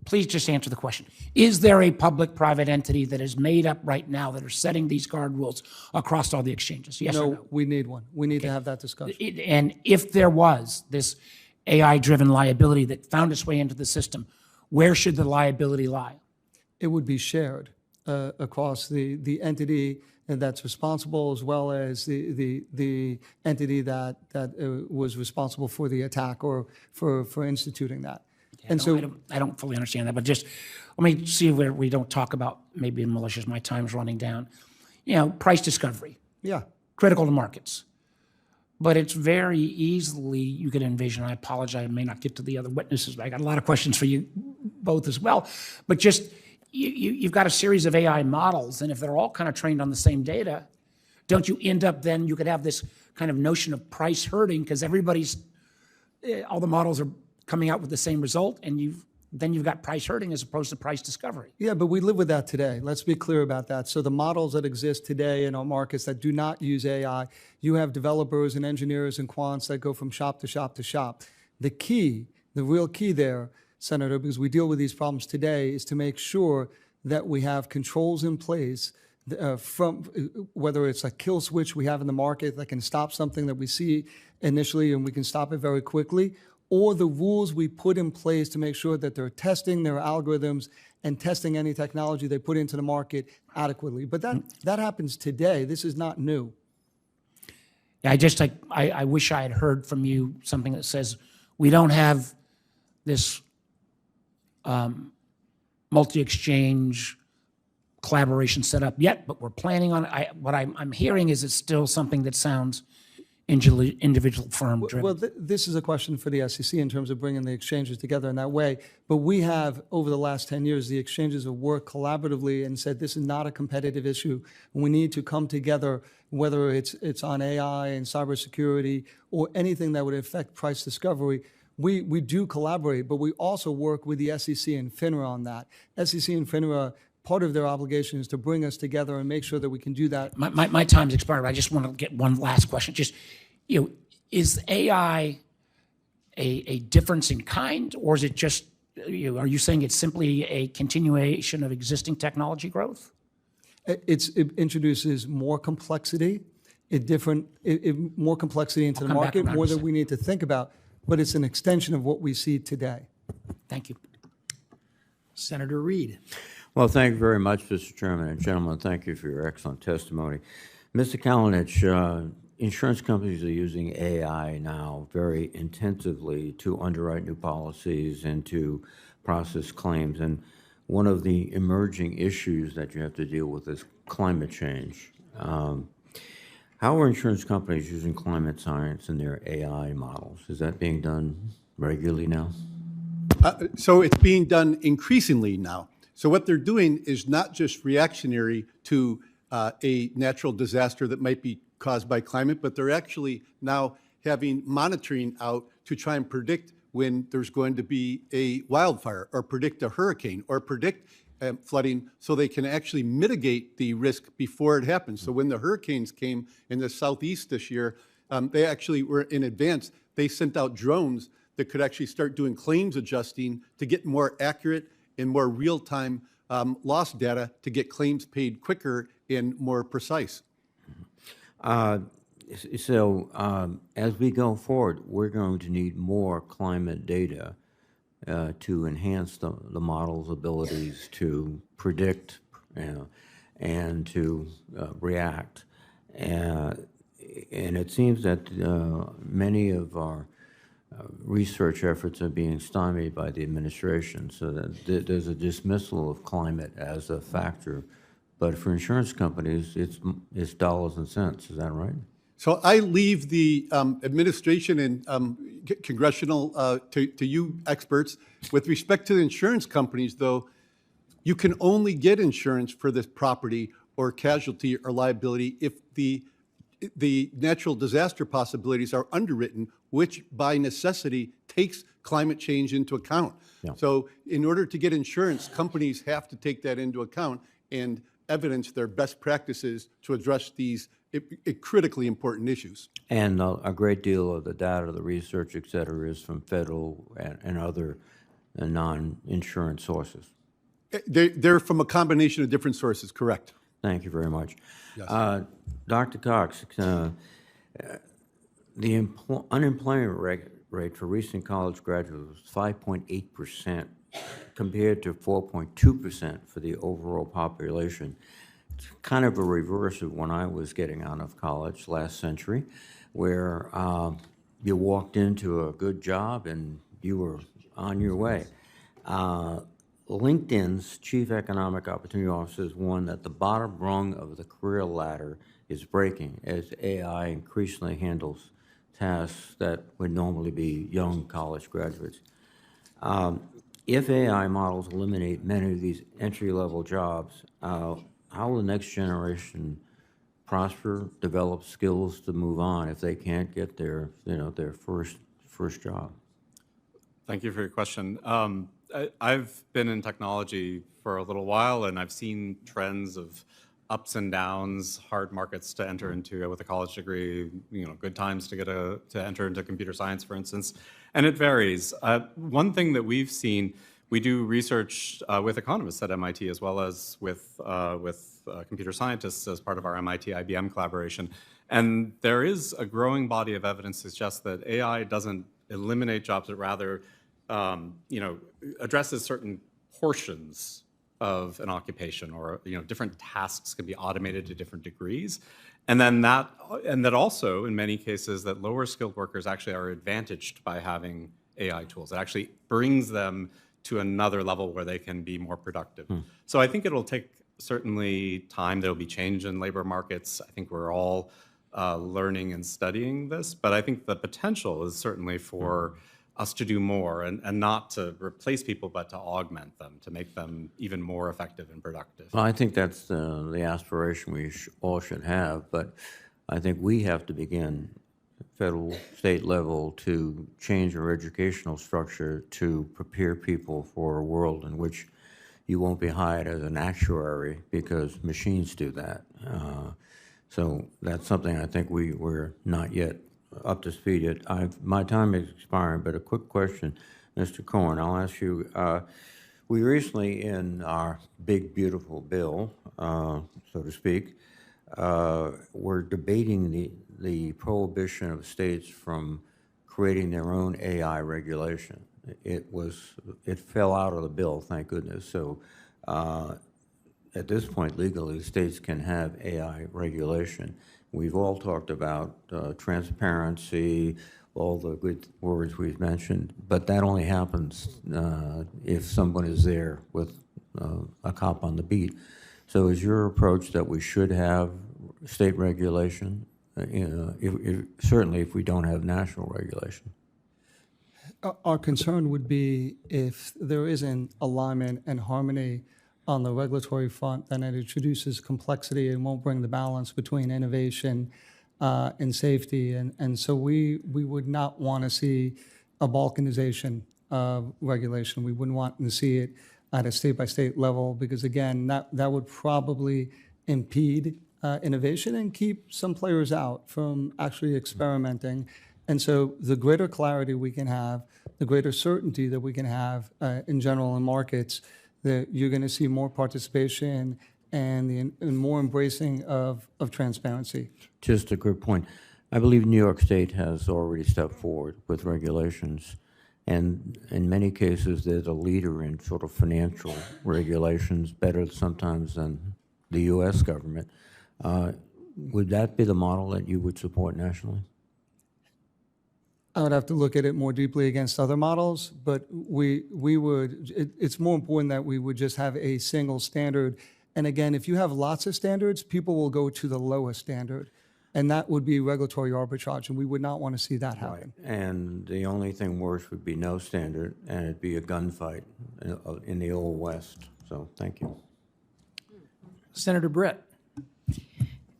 Speaker 2: please just answer the question. Is there a public-private entity that is made up right now that are setting these guard rules across all the exchanges? Yes or no?
Speaker 4: No, we need one. We need to have that discussion.
Speaker 2: And if there was this AI-driven liability that found its way into the system, where should the liability lie?
Speaker 4: It would be shared across the entity that's responsible, as well as the entity that was responsible for the attack or for instituting that. And so
Speaker 2: I don't fully understand that, but just let me see where we don't talk about maybe malicious. My time's running down. Price discovery,
Speaker 4: yeah,
Speaker 2: critical to markets. But it's very easily, you could envision, I apologize, I may not get to the other witnesses, but I got a lot of questions for you both as well. But just, you've got a series of AI models, and if they're all kind of trained on the same data, don't you end up then, you could have this kind of notion of price herding because all the models are coming out with the same result, and then you've got price herding as opposed to price discovery.
Speaker 4: Yeah, but we live with that today. Let's be clear about that. So the models that exist today in our markets that do not use AI, you have developers and engineers and quants that go from shop to shop to shop. The real key there, Senator, because we deal with these problems today, is to make sure that we have controls in place from whether it's a kill switch we have in the market that can stop something that we see initially and we can stop it very quickly, or the rules we put in place to make sure that they're testing their algorithms and testing any technology they put into the market adequately. But that happens today. This is not new.
Speaker 2: Yeah, I wish I had heard from you something that says we don't have this multi-exchange collaboration set up yet, but we're planning on it. What I'm hearing is it's still something that sounds individual firm driven.
Speaker 4: Well, this is a question for the SEC in terms of bringing the exchanges together in that way. But we have, over the last 10 years, the exchanges have worked collaboratively and said this is not a competitive issue. We need to come together, whether it's on AI and cybersecurity or anything that would affect price discovery. We do collaborate, but we also work with the SEC and FINRA on that. SEC and FINRA, part of their obligation is to bring us together and make sure that we can do that.
Speaker 2: My time's expired. I just want to get one last question. Just, is AI a difference in kind, or is it just, are you saying it's simply a continuation of existing technology growth?
Speaker 4: It introduces more complexity, more complexity into the market, more that we need to think about, but it's an extension of what we see today.
Speaker 2: Thank you.
Speaker 1: Senator Reed.
Speaker 6: Well, thank you very much, Mr. Chairman. And gentlemen, thank you for your excellent testimony. Mr. Kalinich, insurance companies are using AI now very intensively to underwrite new policies and to process claims. And one of the emerging issues that you have to deal with is climate change. How are insurance companies using climate science in their AI models? Is that being done regularly now?
Speaker 3: So it's being done increasingly now. So what they're doing is not just reactionary to a natural disaster that might be caused by climate, but they're actually now having monitoring out to try and predict when there's going to be a wildfire or predict a hurricane or predict flooding, so they can actually mitigate the risk before it happens. So when the hurricanes came in the southeast this year, they actually were in advance. They sent out drones that could actually start doing claims adjusting to get more accurate and more real-time loss data to get claims paid quicker and more precise.
Speaker 6: So as we go forward, we're going to need more climate data to enhance the model's abilities to predict and to react. And it seems that many of our research efforts are being stymied by the administration, so that there's a dismissal of climate as a factor. But for insurance companies, it's dollars and cents. Is that right?
Speaker 3: So I leave the administration and congressional to you experts. With respect to the insurance companies, though, you can only get insurance for this property or casualty or liability if the natural disaster possibilities are underwritten, which by necessity takes climate change into account. Yeah. So in order to get insurance, companies have to take that into account and evidence their best practices to address these critically important issues.
Speaker 6: And a great deal of the data, the research, et cetera, is from federal and other non-insurance sources.
Speaker 3: They're from a combination of different sources, correct?
Speaker 6: Thank you very much.
Speaker 3: Yes.
Speaker 6: Dr. Cox, the unemployment rate for recent college graduates was 5.8% compared to 4.2% for the overall population. It's kind of a reverse of when I was getting out of college last century, where you walked into a good job and you were on your way. LinkedIn's Chief Economic Opportunity Officer has warned that the bottom rung of the career ladder is breaking as AI increasingly handles tasks that would normally be young college graduates. If AI models eliminate many of these entry-level jobs, how will the next generation prosper, develop skills to move on if they can't get their first job?
Speaker 5: Thank you for your question. I've been in technology for a little while, and I've seen trends of ups and downs, hard markets to enter into with a college degree, good times to enter into computer science, for instance, and it varies. One thing that we've seen, we do research with economists at MIT as well as with computer scientists as part of our MIT-IBM collaboration, and there is a growing body of evidence to suggest that AI doesn't eliminate jobs, but rather addresses certain portions of an occupation, or different tasks can be automated to different degrees, and that also in many cases that lower skilled workers actually are advantaged by having AI tools. It actually brings them to another level where they can be more productive. So I think it'll take certainly time. There'll be change in labor markets. I think we're all learning and studying this, but I think the potential is certainly for us to do more and not to replace people, but to augment them, to make them even more effective and productive.
Speaker 6: Well, I think that's the aspiration we all should have, but I think we have to begin federal, state level to change our educational structure to prepare people for a world in which you won't be hired as an actuary because machines do that. So that's something I think we're not yet up to speed yet. My time is expiring, but a quick question, Mr. Cohen, I'll ask you. We recently, in our big, beautiful bill, so to speak, we're debating the prohibition of states from creating their own AI regulation. It fell out of the bill, thank goodness. So at this point, legally, states can have AI regulation. We've all talked about transparency, all the good words we've mentioned, but that only happens if someone is there with a cop on the beat. So is your approach that we should have state regulation, certainly if we don't have national regulation?
Speaker 4: Our concern would be if there isn't alignment and harmony on the regulatory front, then it introduces complexity and won't bring the balance between innovation and safety. And so we would not want to see a balkanization of regulation. We wouldn't want to see it at a state-by-state level because, again, that would probably impede innovation and keep some players out from actually experimenting. And so the greater clarity we can have, the greater certainty that we can have in general in markets, that you're going to see more participation and more embracing of transparency.
Speaker 6: Just a good point. I believe New York State has already stepped forward with regulations, and in many cases there's a leader in sort of financial regulations, better sometimes than the U.S. government. Would that be the model that you would support nationally?
Speaker 4: I would have to look at it more deeply against other models, but we would, it's more important that we would just have a single standard. And again, if you have lots of standards, people will go to the lowest standard. And that would be regulatory arbitrage, and we would not want to see that happen.
Speaker 6: Right. And the only thing worse would be no standard, and it'd be a gunfight in the Old West. So thank you.
Speaker 1: Senator Britt.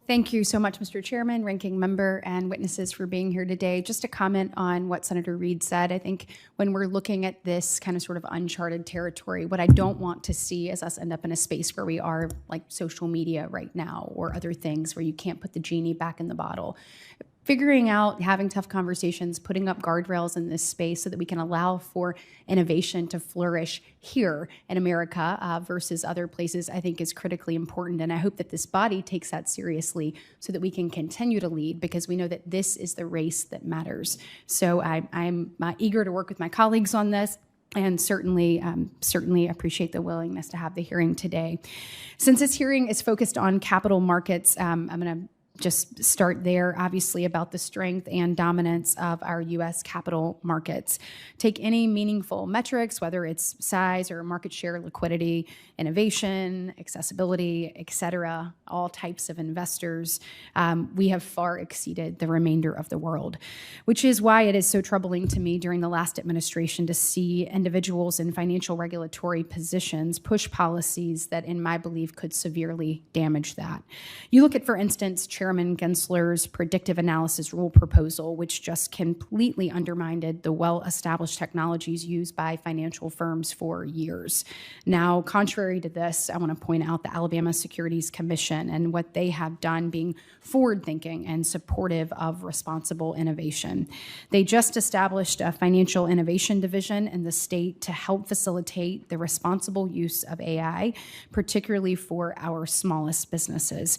Speaker 7: Thank you so much, Mr. Chairman, ranking member, and witnesses for being here today. Just to comment on what Senator Reed said, I think when we're looking at this kind of sort of uncharted territory, what I don't want to see is us end up in a space where we are like social media right now or other things where you can't put the genie back in the bottle. figuring out, having tough conversations, putting up guardrails in this space so that we can allow for innovation to flourish here in America versus other places, I think is critically important. And I hope that this body takes that seriously so that we can continue to lead, because we know that this is the race that matters. So I'm eager to work with my colleagues on this, and certainly appreciate the willingness to have the hearing today. Since this hearing is focused on capital markets, I'm going to just start there, obviously, about the strength and dominance of our U.S. capital markets. Take any meaningful metrics, whether it's size or market share, liquidity, innovation, accessibility, et cetera, all types of investors, we have far exceeded the remainder of the world, which is why it is so troubling to me during the last administration to see individuals in financial regulatory positions push policies that, in my belief, could severely damage that. You look at, for instance, Chairman Gensler's predictive analysis rule proposal, which just completely undermined the well-established technologies used by financial firms for years. Now, contrary to this, I want to point out the Alabama Securities Commission and what they have done, being forward-thinking and supportive of responsible innovation. They just established a financial innovation division in the state to help facilitate the responsible use of AI, particularly for our smallest businesses.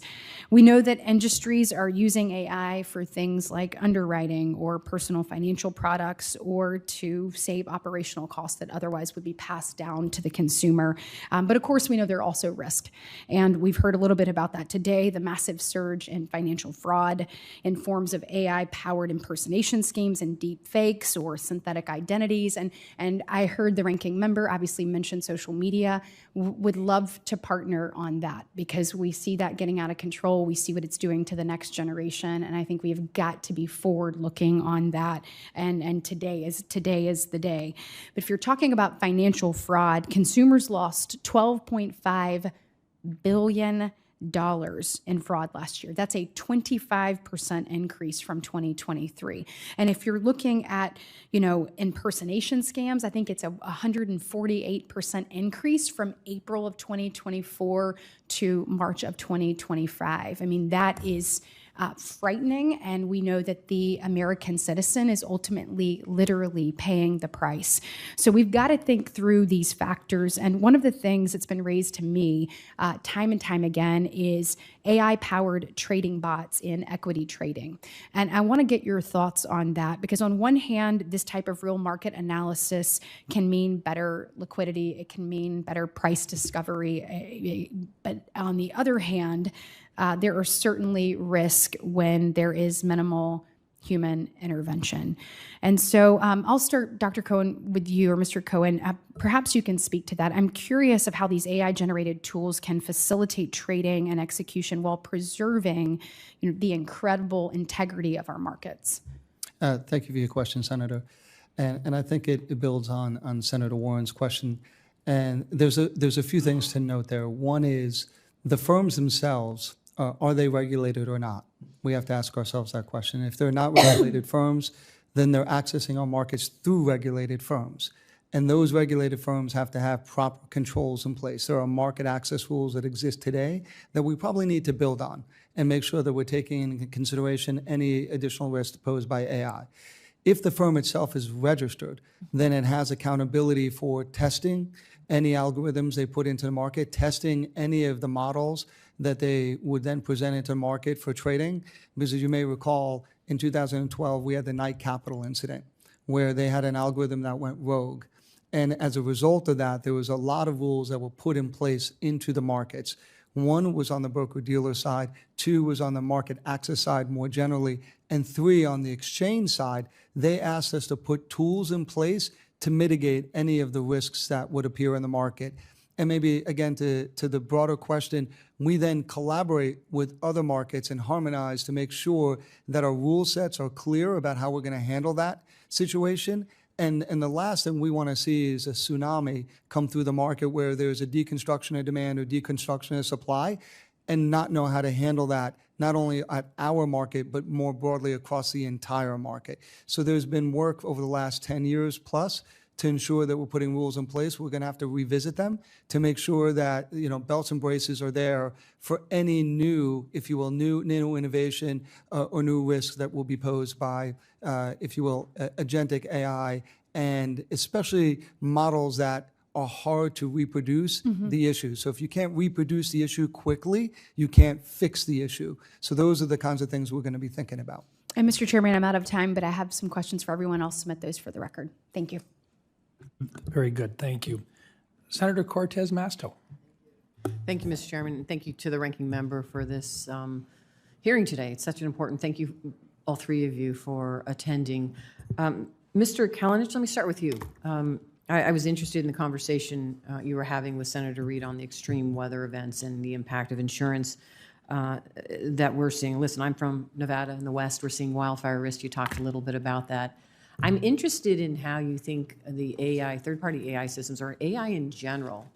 Speaker 7: We know that industries are using AI for things like underwriting or personal financial products, or to save operational costs that otherwise would be passed down to the consumer. But of course, we know there are also risks. And we've heard a little bit about that today, the massive surge in financial fraud in forms of AI-powered impersonation schemes and deep fakes or synthetic identities. And I heard the ranking member obviously mention social media. Would love to partner on that, because we see that getting out of control. We see what it's doing to the next generation, and I think we've got to be forward-looking on that. And today is the day. But if you're talking about financial fraud, consumers lost $12.5 billion in fraud last year. That's a 25% increase from 2023. And if you're looking at, impersonation scams, I think it's a 148% increase from April of 2024 to March of 2025. I mean, that is frightening, and we know that the American citizen is ultimately literally paying the price. So we've got to think through these factors, and one of the things that's been raised to me time and time again is AI-powered trading bots in equity trading. And I want to get your thoughts on that, because on one hand, this type of real market analysis can mean better liquidity, it can mean better price discovery, but on the other hand, there are certainly risks when there is minimal human intervention. And so I'll start, Dr. Cohen, with you, or Mr. Cohen. Perhaps you can speak to that. I'm curious of how these AI-generated tools can facilitate trading and execution while preserving the incredible integrity of our markets.
Speaker 4: Thank you for your question, Senator. And I think it builds on Senator Warren's question. And there's a few things to note there. One is the firms themselves, are they regulated or not? We have to ask ourselves that question. If they're not regulated firms, then they're accessing our markets through regulated firms. And those regulated firms have to have proper controls in place. There are market access rules that exist today that we probably need to build on and make sure that we're taking into consideration any additional risks posed by AI. If the firm itself is registered, then it has accountability for testing any algorithms they put into the market, testing any of the models that they would then present into the market for trading. Because as you may recall, in 2012, we had the Knight Capital incident where they had an algorithm that went rogue. And as a result of that, there was a lot of rules that were put in place into the markets. One was on the broker-dealer side, two was on the market access side more generally, and three, on the exchange side, they asked us to put tools in place to mitigate any of the risks that would appear in the market. And maybe, again, to the broader question, we then collaborate with other markets and harmonize to make sure that our rule sets are clear about how we're going to handle that situation. And the last thing we want to see is a tsunami come through the market where there's a deconstruction of demand or deconstruction of supply, and not know how to handle that, not only at our market, but more broadly across the entire market. So there's been work over the last 10 years plus to ensure that we're putting rules in place. We're going to have to revisit them to make sure that, belts and braces are there for any new, if you will, new innovation or new risks that will be posed by, if you will, agentic AI, and especially models that are hard to reproduce the issue. So if you can't reproduce the issue quickly, you can't fix the issue. So those are the kinds of things we're going to be thinking about.
Speaker 7: And Mr. Chairman, I'm out of time, but I have some questions for everyone. I'll submit those for the record. Thank you.
Speaker 1: Very good, thank you. Senator Cortez Masto.
Speaker 8: Thank you, Mr. Chairman, and thank you to the ranking member for this hearing today. It's such an important, thank you, all three of you, for attending. Mr. Kalinich, let me start with you. I was interested in the conversation you were having with Senator Reid on the extreme weather events and the impact of insurance that we're seeing. Listen, I'm from Nevada in the West. We're seeing wildfire risk. You talked a little bit about that. I'm interested in how you think the AI, third-party AI systems, or AI in general,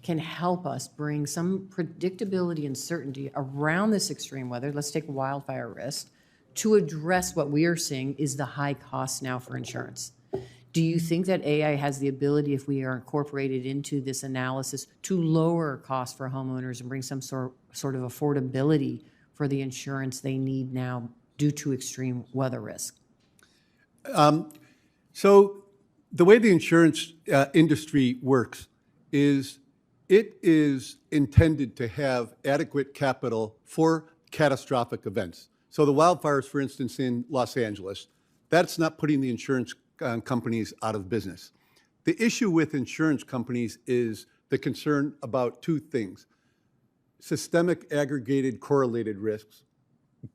Speaker 8: can help us bring some predictability and certainty around this extreme weather. Let's take wildfire risk to address what we are seeing is the high cost now for insurance. Do you think that AI has the ability, if we are incorporated into this analysis, to lower costs for homeowners and bring some sort of affordability for the insurance they need now due to extreme weather risk?
Speaker 3: So the way the insurance industry works is it is intended to have adequate capital for catastrophic events. So the wildfires, for instance, in Los Angeles, that's not putting the insurance companies out of business. The issue with insurance companies is the concern about two things: systemic, aggregated, correlated risks,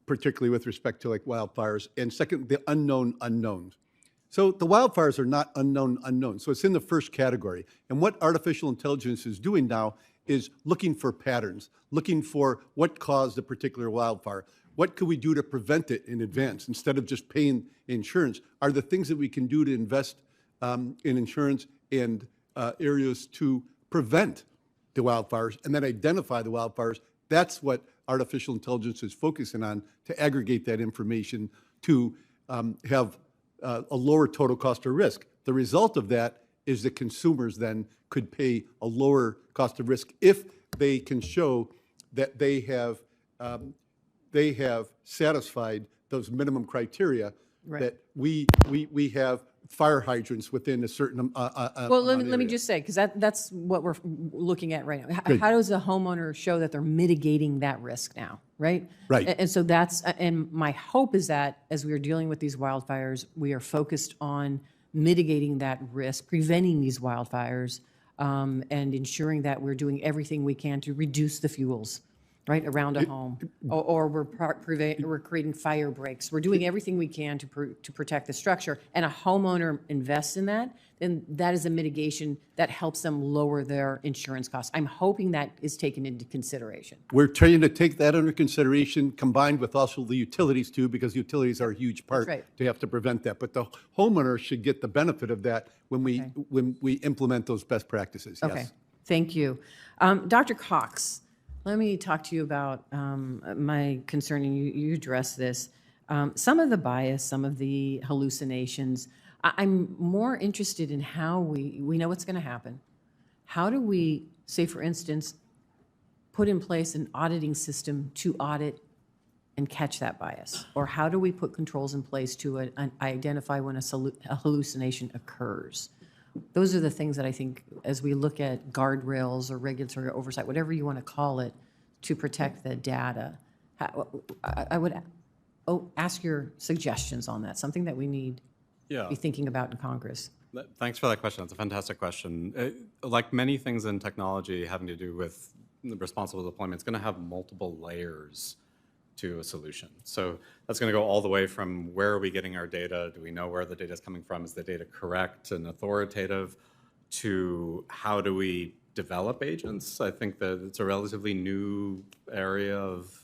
Speaker 3: particularly with respect to like wildfires, and second, the unknown unknowns. So the wildfires are not unknown unknowns. So it's in the first category. And what artificial intelligence is doing now is looking for patterns, looking for what caused a particular wildfire. What could we do to prevent it in advance instead of just paying insurance? Are the things that we can do to invest in insurance and areas to prevent the wildfires and then identify the wildfires? That's what artificial intelligence is focusing on, to aggregate that information to have a lower total cost of risk. The result of that is that consumers then could pay a lower cost of risk if they can show that they have satisfied those minimum criteria,
Speaker 8: Right.
Speaker 3: that we have fire hydrants within a certain
Speaker 8: Well, let me just say, because that's what we're looking at right now. How does a homeowner show that they're mitigating that risk now, right?
Speaker 3: Right.
Speaker 8: And so and my hope is that as we are dealing with these wildfires, we are focused on mitigating that risk, preventing these wildfires, and ensuring that we're doing everything we can to reduce the fuels, right, around a home, or we're creating fire breaks. We're doing everything we can to protect the structure, and a homeowner invests in that, then that is a mitigation that helps them lower their insurance costs. I'm hoping that is taken into consideration.
Speaker 3: We're trying to take that under consideration, combined with also the utilities too, because utilities are a huge part
Speaker 8: right.
Speaker 3: to have to prevent that. But the homeowner should get the benefit of that when we implement those best practices. Yes.
Speaker 8: Okay, thank you. Dr. Cox, let me talk to you about my concern, and you address this. Some of the bias, some of the hallucinations. I'm more interested in how we know what's going to happen. How do we, say for instance, put in place an auditing system to audit and catch that bias? Or how do we put controls in place to identify when a hallucination occurs? Those are the things that I think, as we look at guardrails or regulatory oversight, whatever you want to call it, to protect the data, I would ask your suggestions on that, something that we need to be thinking about in Congress.
Speaker 5: Thanks for that question. It's a fantastic question. Like many things in technology having to do with the responsible deployment, it's going to have multiple layers to a solution. So that's going to go all the way from where are we getting our data? Do we know where the data is coming from? Is the data correct and authoritative? To how do we develop agents? I think that it's a relatively new area of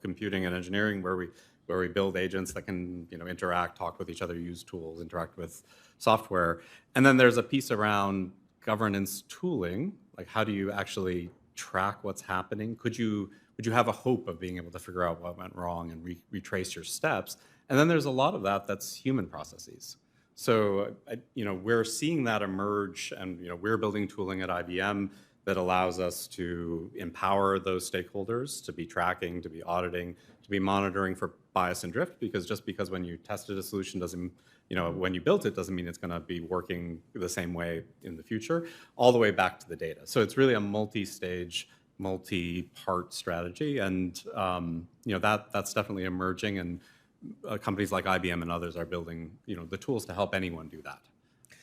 Speaker 5: computing and engineering where we build agents that can interact, talk with each other, use tools, interact with software. And then there's a piece around governance tooling, like how do you actually track what's happening? Would you have a hope of being able to figure out what went wrong and retrace your steps? And then there's a lot of that's human processes. So, we're seeing that emerge, and, we're building tooling at IBM that allows us to empower those stakeholders to be tracking, to be auditing, to be monitoring for bias and drift, because just because when you tested a solution doesn't, when you built it doesn't mean it's going to be working the same way in the future, all the way back to the data. So it's really a multi-stage, multi-part strategy, and that's definitely emerging, and companies like IBM and others are building the tools to help anyone do that.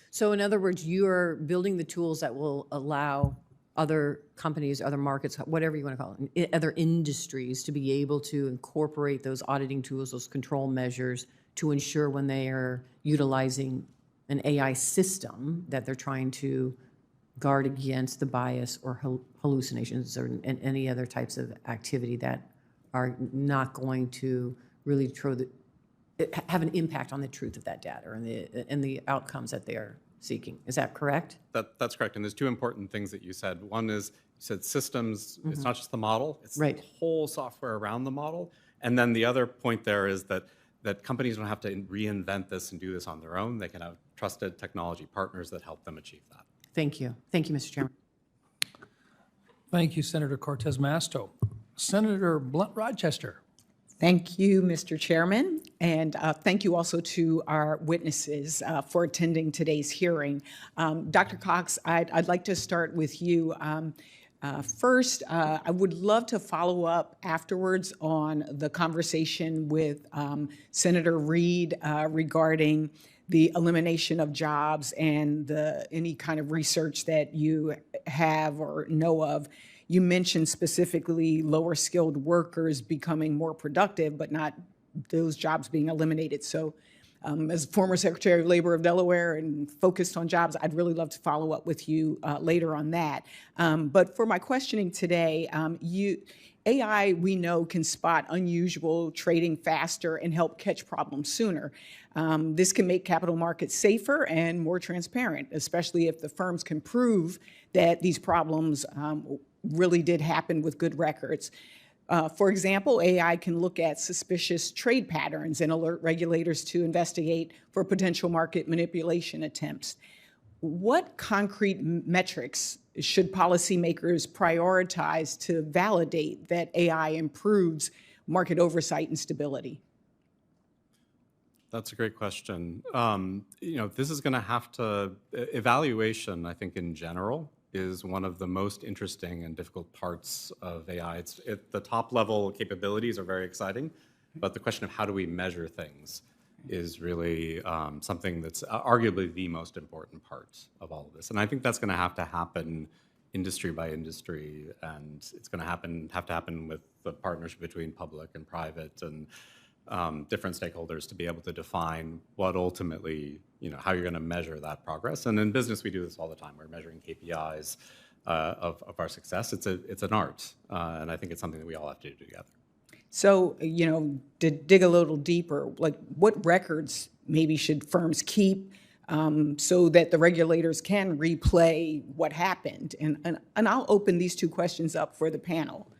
Speaker 8: So in other words, you are building the tools that will allow other companies, other markets, whatever you want to call it, other industries to be able to incorporate those auditing tools, those control measures to ensure when they are utilizing an AI system that they're trying to guard against the bias or hallucinations or any other types of activity that are not going to really have an impact on the truth of that data and the outcomes that they are seeking. Is that correct?
Speaker 5: That's correct. And there's two important things that you said. One is, you said systems, it's not just the model, it's
Speaker 8: Right.
Speaker 5: the whole software around the model. And then the other point there is that companies don't have to reinvent this and do this on their own. They can have trusted technology partners that help them achieve that.
Speaker 8: Thank you. Thank you, Mr. Chairman.
Speaker 1: Thank you, Senator Cortez Masto. Senator Blunt Rochester.
Speaker 9: Thank you, Mr. Chairman, and thank you also to our witnesses for attending today's hearing. Dr. Cox, I'd like to start with you. First, I would love to follow up afterwards on the conversation with Senator Reid regarding the elimination of jobs and any kind of research that you have or know of. You mentioned specifically lower skilled workers becoming more productive, but not those jobs being eliminated. So as former Secretary of Labor of Delaware and focused on jobs, I'd really love to follow up with you later on that. But for my questioning today, AI, we know, can spot unusual trading faster and help catch problems sooner. This can make capital markets safer and more transparent, especially if the firms can prove that these problems really did happen with good records. For example, AI can look at suspicious trade patterns and alert regulators to investigate for potential market manipulation attempts. What concrete metrics should policymakers prioritize to validate that AI improves market oversight and stability?
Speaker 5: That's a great question. This is going to have to, evaluation, I think, in general, is one of the most interesting and difficult parts of AI. The top level capabilities are very exciting, but the question of how do we measure things is really something that's arguably the most important part of all of this. And I think that's going to have to happen industry by industry, and it's going to have to happen with the partnership between public and private and different stakeholders to be able to define what ultimately, how you're going to measure that progress. And in business, we do this all the time. We're measuring KPIs of our success. It's an art, and I think it's something that we all have to do together.
Speaker 9: So, to dig a little deeper, like what records maybe should firms keep so that the regulators can replay what happened? And I'll open these two questions up for the panel.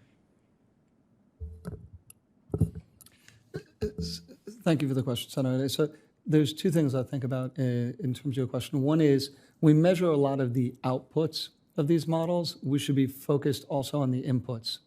Speaker 4: Thank you for the question, Senator. So there's two things I think about in terms of your question. One is we measure a lot of the outputs of these models. We should be focused also on the inputs.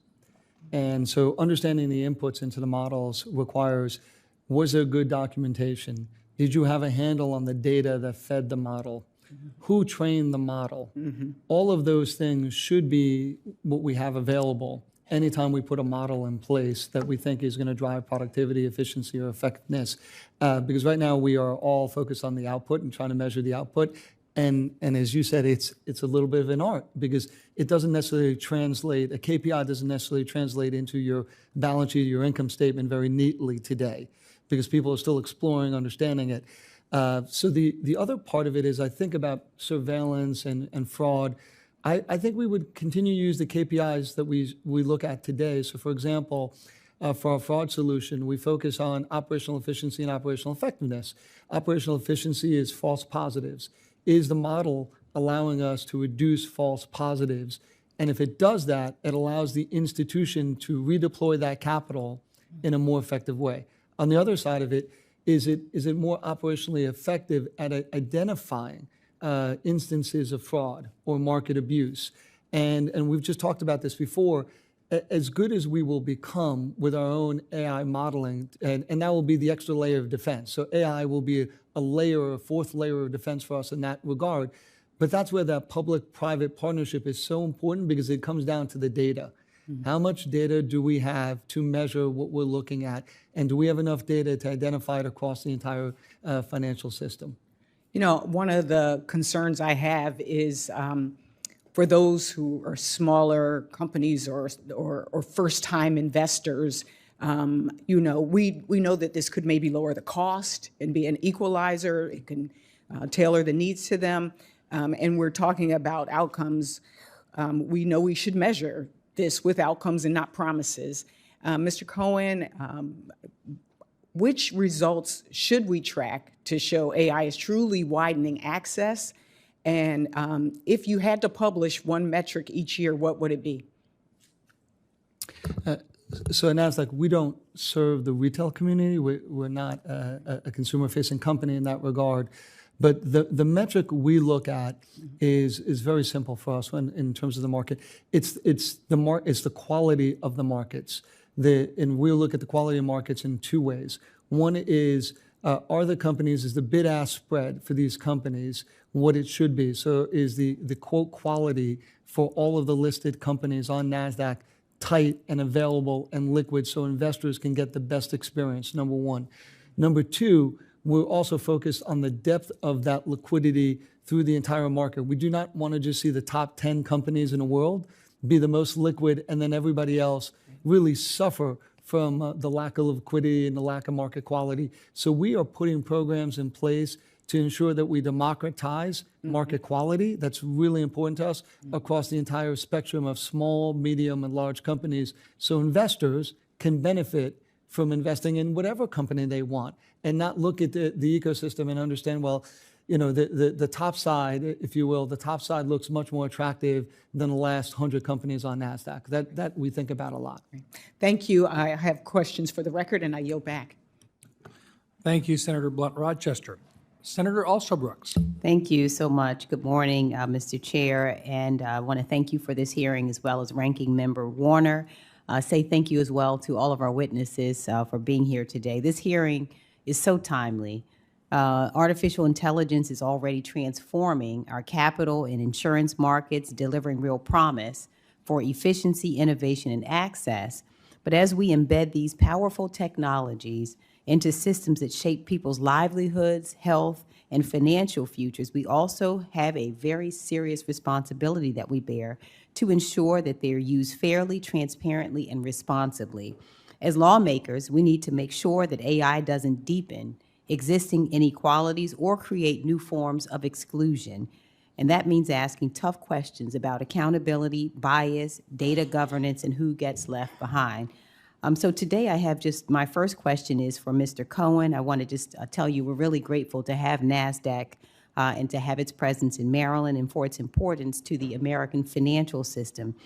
Speaker 4: And so understanding the inputs into the models requires, was there good documentation? Did you have a handle on the data that fed the model? Mm-hmm. Who trained the model? Mm-hmm. All of those things should be what we have available anytime we put a model in place that we think is going to drive productivity, efficiency, or effectiveness. Because right now we are all focused on the output and trying to measure the output. And as you said, it's a little bit of an art because it doesn't necessarily translate, a KPI doesn't necessarily translate into your balance sheet, your income statement very neatly today because people are still exploring, understanding it. So the other part of it is I think about surveillance and fraud. I think we would continue to use the KPIs that we look at today. So for example, for our fraud solution, we focus on operational efficiency and operational effectiveness. Operational efficiency is false positives. Is the model allowing us to reduce false positives? And if it does that, it allows the institution to redeploy that capital in a more effective way. On the other side of it, is it more operationally effective at identifying instances of fraud or market abuse? And we've just talked about this before. As good as we will become with our own AI modeling, and that will be the extra layer of defense. So AI will be a fourth layer of defense for us in that regard. But that's where that public-private partnership is so important, because it comes down to the data. How much data do we have to measure what we're looking at? And do we have enough data to identify it across the entire financial system?
Speaker 9: You know, one of the concerns I have is for those who are smaller companies or first-time investors, you know, we know that this could maybe lower the cost and be an equalizer. It can tailor the needs to them. And we're talking about outcomes. We know we should measure this with outcomes and not promises. Mr. Cohen, which results should we track to show AI is truly widening access? And if you had to publish one metric each year, what would it be?
Speaker 4: So at NASDAQ, we don't serve the retail community. We're not a consumer-facing company in that regard. But the metric we look at is very simple for us in terms of the market. It's the quality of the markets. And we look at the quality of markets in two ways. One is, is the bid-ask spread for these companies what it should be? So is the quote quality for all of the listed companies on NASDAQ tight and available and liquid so investors can get the best experience, number one. Number two, we're also focused on the depth of that liquidity through the entire market. We do not want to just see the top 10 companies in the world be the most liquid and then everybody else really suffer from the lack of liquidity and the lack of market quality. So we are putting programs in place to ensure that we democratize market quality. That's really important to us across the entire spectrum of small, medium, and large companies, so investors can benefit from investing in whatever company they want and not look at the ecosystem and understand, well, you know, the top side, if you will, the top side looks much more attractive than the last 100 companies on NASDAQ. That we think about a lot.
Speaker 9: Thank you. I have questions for the record, and I yield back.
Speaker 1: Thank you, Senator Blunt-Rochester. Senator Brooks.
Speaker 10: Thank you so much. Good morning, Mr. Chair, and I want to thank you for this hearing as well as Ranking Member Warner. Say thank you as well to all of our witnesses for being here today. This hearing is so timely. Artificial intelligence is already transforming our capital and insurance markets, delivering real promise for efficiency, innovation, and access. But as we embed these powerful technologies into systems that shape people's livelihoods, health, and financial futures, we also have a very serious responsibility that we bear to ensure that they're used fairly, transparently, and responsibly. As lawmakers, we need to make sure that AI doesn't deepen existing inequalities or create new forms of exclusion. And that means asking tough questions about accountability, bias, data governance, and who gets left behind. So today I have just, my first question is for Mr. Cohen. I want to just tell you we're really grateful to have NASDAQ and to have its presence in Maryland and for its importance to the American financial system.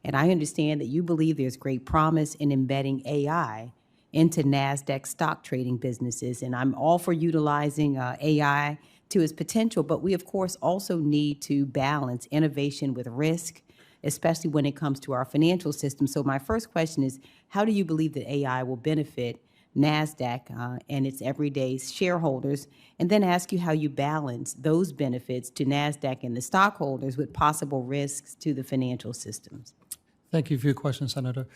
Speaker 10: And I understand that you believe there's great promise in embedding AI into NASDAQ stock trading businesses. And I'm all for utilizing AI to its potential, but we of course also need to balance innovation with risk, especially when it comes to our financial system. So my first question is, how do you believe that AI will benefit NASDAQ and its everyday shareholders? And then ask you how you balance those benefits to NASDAQ and the stockholders with possible risks to the financial systems.
Speaker 4: Thank you for your question, Senator.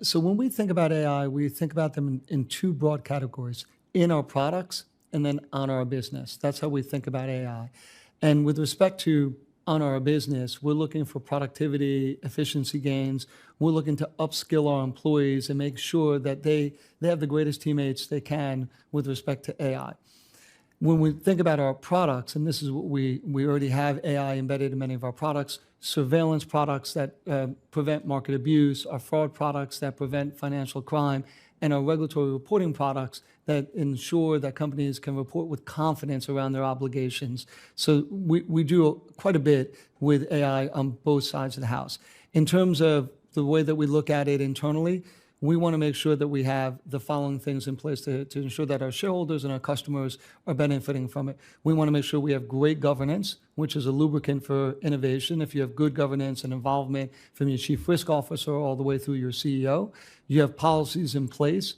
Speaker 4: So when we think about AI, we think about them in two broad categories: in our products and then on our business. That's how we think about AI. And with respect to on our business, we're looking for productivity, efficiency gains. We're looking to upskill our employees and make sure that they have the greatest teammates they can with respect to AI. When we think about our products, and this is what we already have AI embedded in many of our products: surveillance products that prevent market abuse, our fraud products that prevent financial crime, and our regulatory reporting products that ensure that companies can report with confidence around their obligations. So we do quite a bit with AI on both sides of the house. In terms of the way that we look at it internally, we want to make sure that we have the following things in place to ensure that our shareholders and our customers are benefiting from it. We want to make sure we have great governance, which is a lubricant for innovation. If you have good governance and involvement from your chief risk officer all the way through your CEO, you have policies in place,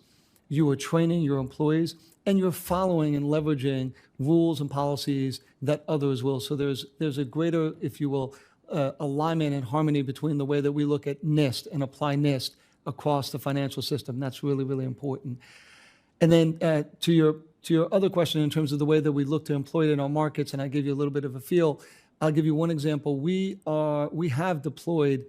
Speaker 4: you are training your employees, and you're following and leveraging rules and policies that others will. So there's a greater, if you will, alignment and harmony between the way that we look at NIST and apply NIST across the financial system. That's really, really important. And then to your other question in terms of the way that we look to employ it in our markets, and I give you a little bit of a feel, I'll give you one example. We have deployed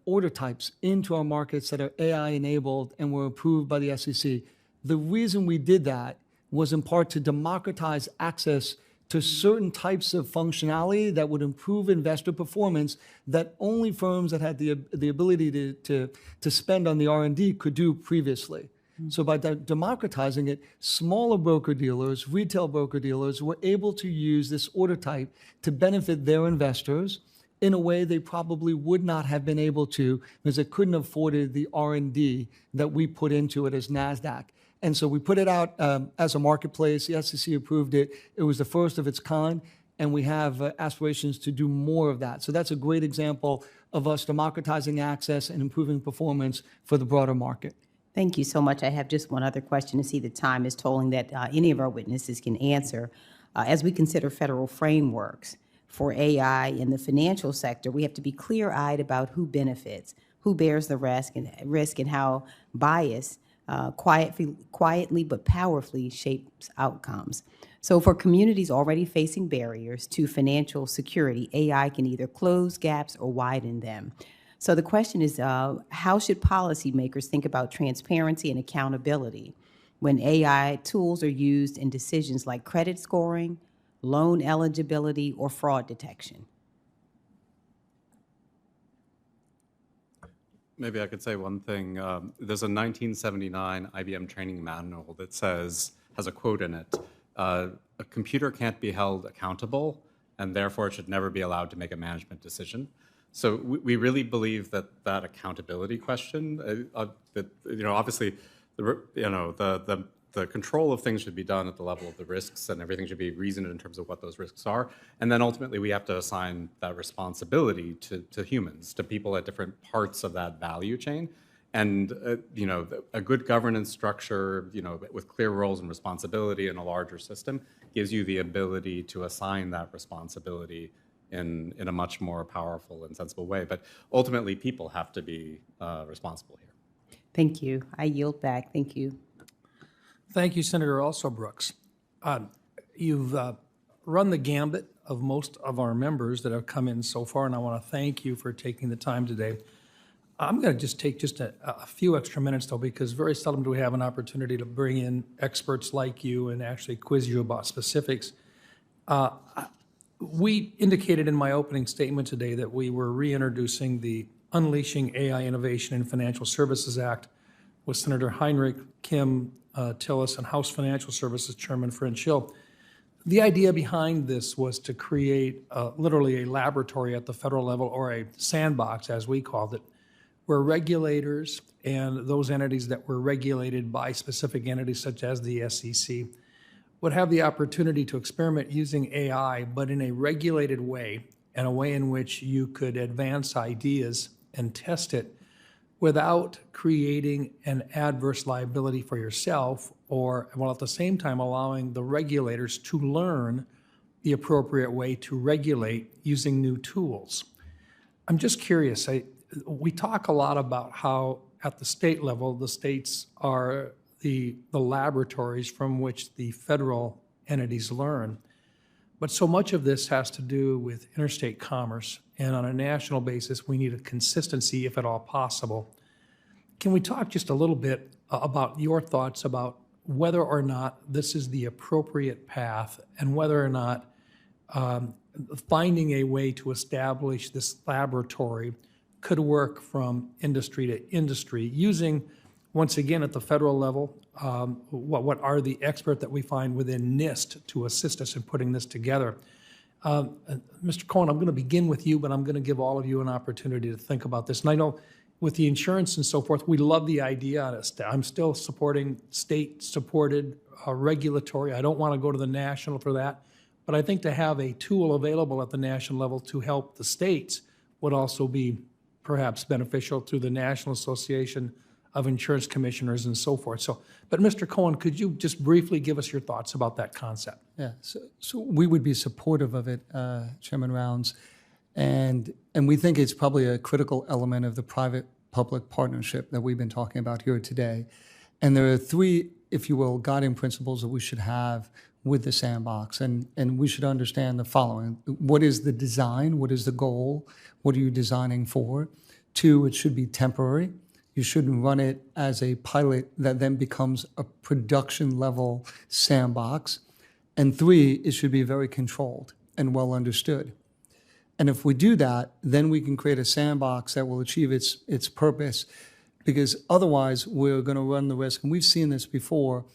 Speaker 4: order types into our markets that are AI enabled and were approved by the SEC. The reason we did that was in part to democratize access to certain types of functionality that would improve investor performance that only firms that had the ability to spend on the R&D could do previously. So by democratizing it, smaller broker-dealers, retail broker-dealers were able to use this order type to benefit their investors in a way they probably would not have been able to because they couldn't have afforded the R&D that we put into it as NASDAQ. And so we put it out as a marketplace. The SEC approved it. It was the first of its kind, and we have aspirations to do more of that. So that's a great example of us democratizing access and improving performance for the broader market.
Speaker 10: Thank you so much. I have just one other question to see the time is tolling that any of our witnesses can answer. As we consider federal frameworks for AI in the financial sector, we have to be clear-eyed about who benefits, who bears the risk, and how bias quietly but powerfully shapes outcomes. So for communities already facing barriers to financial security, AI can either close gaps or widen them. So the question is, how should policymakers think about transparency and accountability when AI tools are used in decisions like credit scoring, loan eligibility, or fraud detection?
Speaker 5: Maybe I could say one thing. There's a 1979 IBM training manual that has a quote in it. A computer can't be held accountable, and therefore it should never be allowed to make a management decision. So we really believe that accountability question, obviously, the control of things should be done at the level of the risks, and everything should be reasoned in terms of what those risks are. And then ultimately, we have to assign that responsibility to humans, to people at different parts of that value chain. And a good governance structure, with clear roles and responsibility in a larger system, gives you the ability to assign that responsibility in a much more powerful and sensible way. But ultimately, people have to be responsible here.
Speaker 10: Thank you. I yield back. Thank you.
Speaker 1: Thank you, Senator Also Brooks. You've run the gambit of most of our members that have come in so far, and I want to thank you for taking the time today. I'm going to just take a few extra minutes, though, because very seldom do we have an opportunity to bring in experts like you and actually quiz you about specifics. We indicated in my opening statement today that we were reintroducing the Unleashing AI Innovation in Financial Services Act with Senator Heinrich, Kim Tillis, and House Financial Services Chairman Fred Schill. The idea behind this was to create literally a laboratory at the federal level, or a sandbox, as we called it, where regulators and those entities that were regulated by specific entities such as the SEC would have the opportunity to experiment using AI, but in a regulated way, and a way in which you could advance ideas and test it without creating an adverse liability for yourself, while at the same time allowing the regulators to learn the appropriate way to regulate using new tools. I'm just curious, we talk a lot about how at the state level, the states are the laboratories from which the federal entities learn. But so much of this has to do with interstate commerce, and on a national basis, we need a consistency, if at all possible. Can we talk just a little bit about your thoughts about whether or not this is the appropriate path, and whether or not finding a way to establish this laboratory could work from industry to industry, using, once again, at the federal level, what are the experts that we find within NIST to assist us in putting this together. Mr. Cohen, I'm going to begin with you, but I'm going to give all of you an opportunity to think about this. And I know with the insurance and so forth, we love the idea on it. I'm still supporting state-supported regulatory. I don't want to go to the national for that. But I think to have a tool available at the national level to help the states would also be perhaps beneficial through the National Association of Insurance Commissioners and so forth. So, but Mr. Cohen, could you just briefly give us your thoughts about that concept?
Speaker 4: Yeah, so we would be supportive of it, Chairman Rounds, and we think it's probably a critical element of the private-public partnership that we've been talking about here today. And there are three, if you will, guiding principles that we should have with the sandbox, and we should understand the following. What is the design? What is the goal? What are you designing for? Two, it should be temporary. You shouldn't run it as a pilot that then becomes a production level sandbox. And three, it should be very controlled and well understood. And if we do that, then we can create a sandbox that will achieve its purpose, because otherwise we're going to run the risk, and we've seen this before,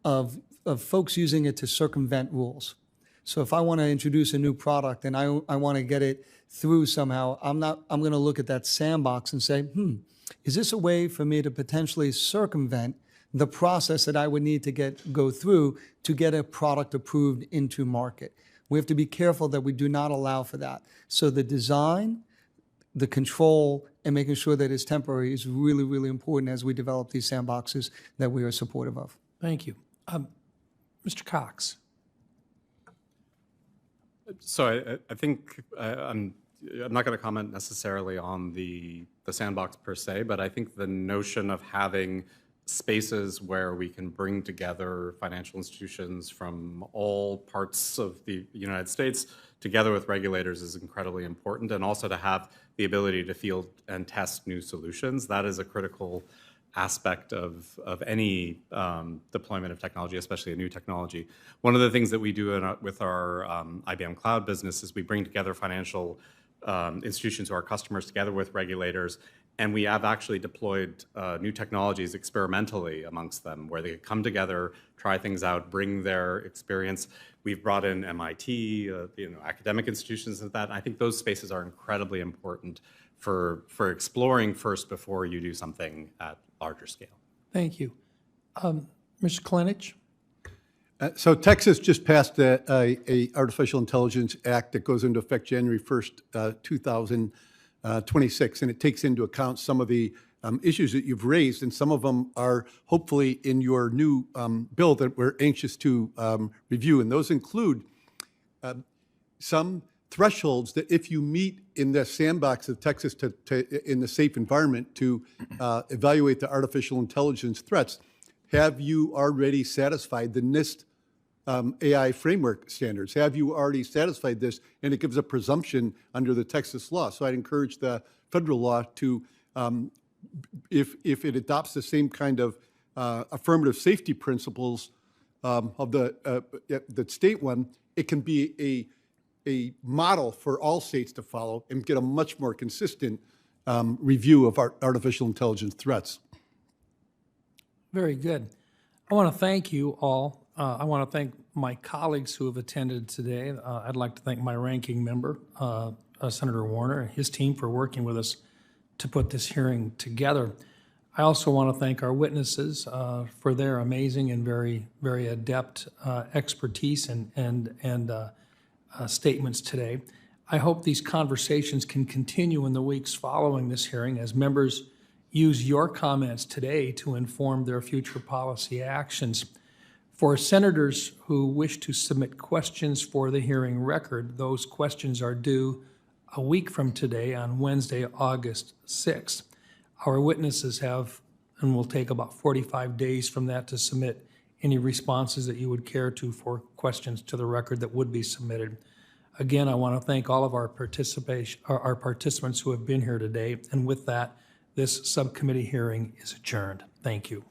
Speaker 4: of folks using it to circumvent rules. So if I want to introduce a new product and I want to get it through somehow, I'm going to look at that sandbox and say, is this a way for me to potentially circumvent the process that I would need to go through to get a product approved into market? We have to be careful that we do not allow for that. So the design, the control, and making sure that it's temporary is really, really important as we develop these sandboxes that we are supportive of.
Speaker 1: Thank you. Mr. Cox.
Speaker 5: So I think I'm not going to comment necessarily on the sandbox per se, but I think the notion of having spaces where we can bring together financial institutions from all parts of the United States together with regulators is incredibly important, and also to have the ability to field and test new solutions. That is a critical aspect of any deployment of technology, especially a new technology. One of the things that we do with our IBM Cloud business is we bring together financial institutions who are customers together with regulators, and we have actually deployed new technologies experimentally amongst them, where they come together, try things out, bring their experience. We've brought in MIT, academic institutions and that. I think those spaces are incredibly important for exploring first before you do something at larger scale.
Speaker 1: Thank you. Mr. Klinich?
Speaker 3: So Texas just passed a Artificial Intelligence Act that goes into effect January 1st, 2026, and it takes into account some of the issues that you've raised, and some of them are hopefully in your new bill that we're anxious to review, and those include some thresholds that if you meet in the sandbox of Texas in the safe environment to evaluate the artificial intelligence threats, have you already satisfied the NIST AI framework standards? Have you already satisfied this? And it gives a presumption under the Texas law. So I'd encourage the federal law to, if it adopts the same kind of affirmative safety principles of the state one, it can be a model for all states to follow and get a much more consistent review of our artificial intelligence threats.
Speaker 1: Very good. I want to thank you all. I want to thank my colleagues who have attended today. I'd like to thank my ranking member, Senator Warner, and his team for working with us to put this hearing together. I also want to thank our witnesses for their amazing and very, very adept expertise and statements today. I hope these conversations can continue in the weeks following this hearing as members use your comments today to inform their future policy actions. For senators who wish to submit questions for the hearing record, those questions are due a week from today on Wednesday, August 6th. Our witnesses have and will take about 45 days from that to submit any responses that you would care to for questions to the record that would be submitted. Again, I want to thank all of our participants who have been here today. And with that, this subcommittee hearing is adjourned. Thank you.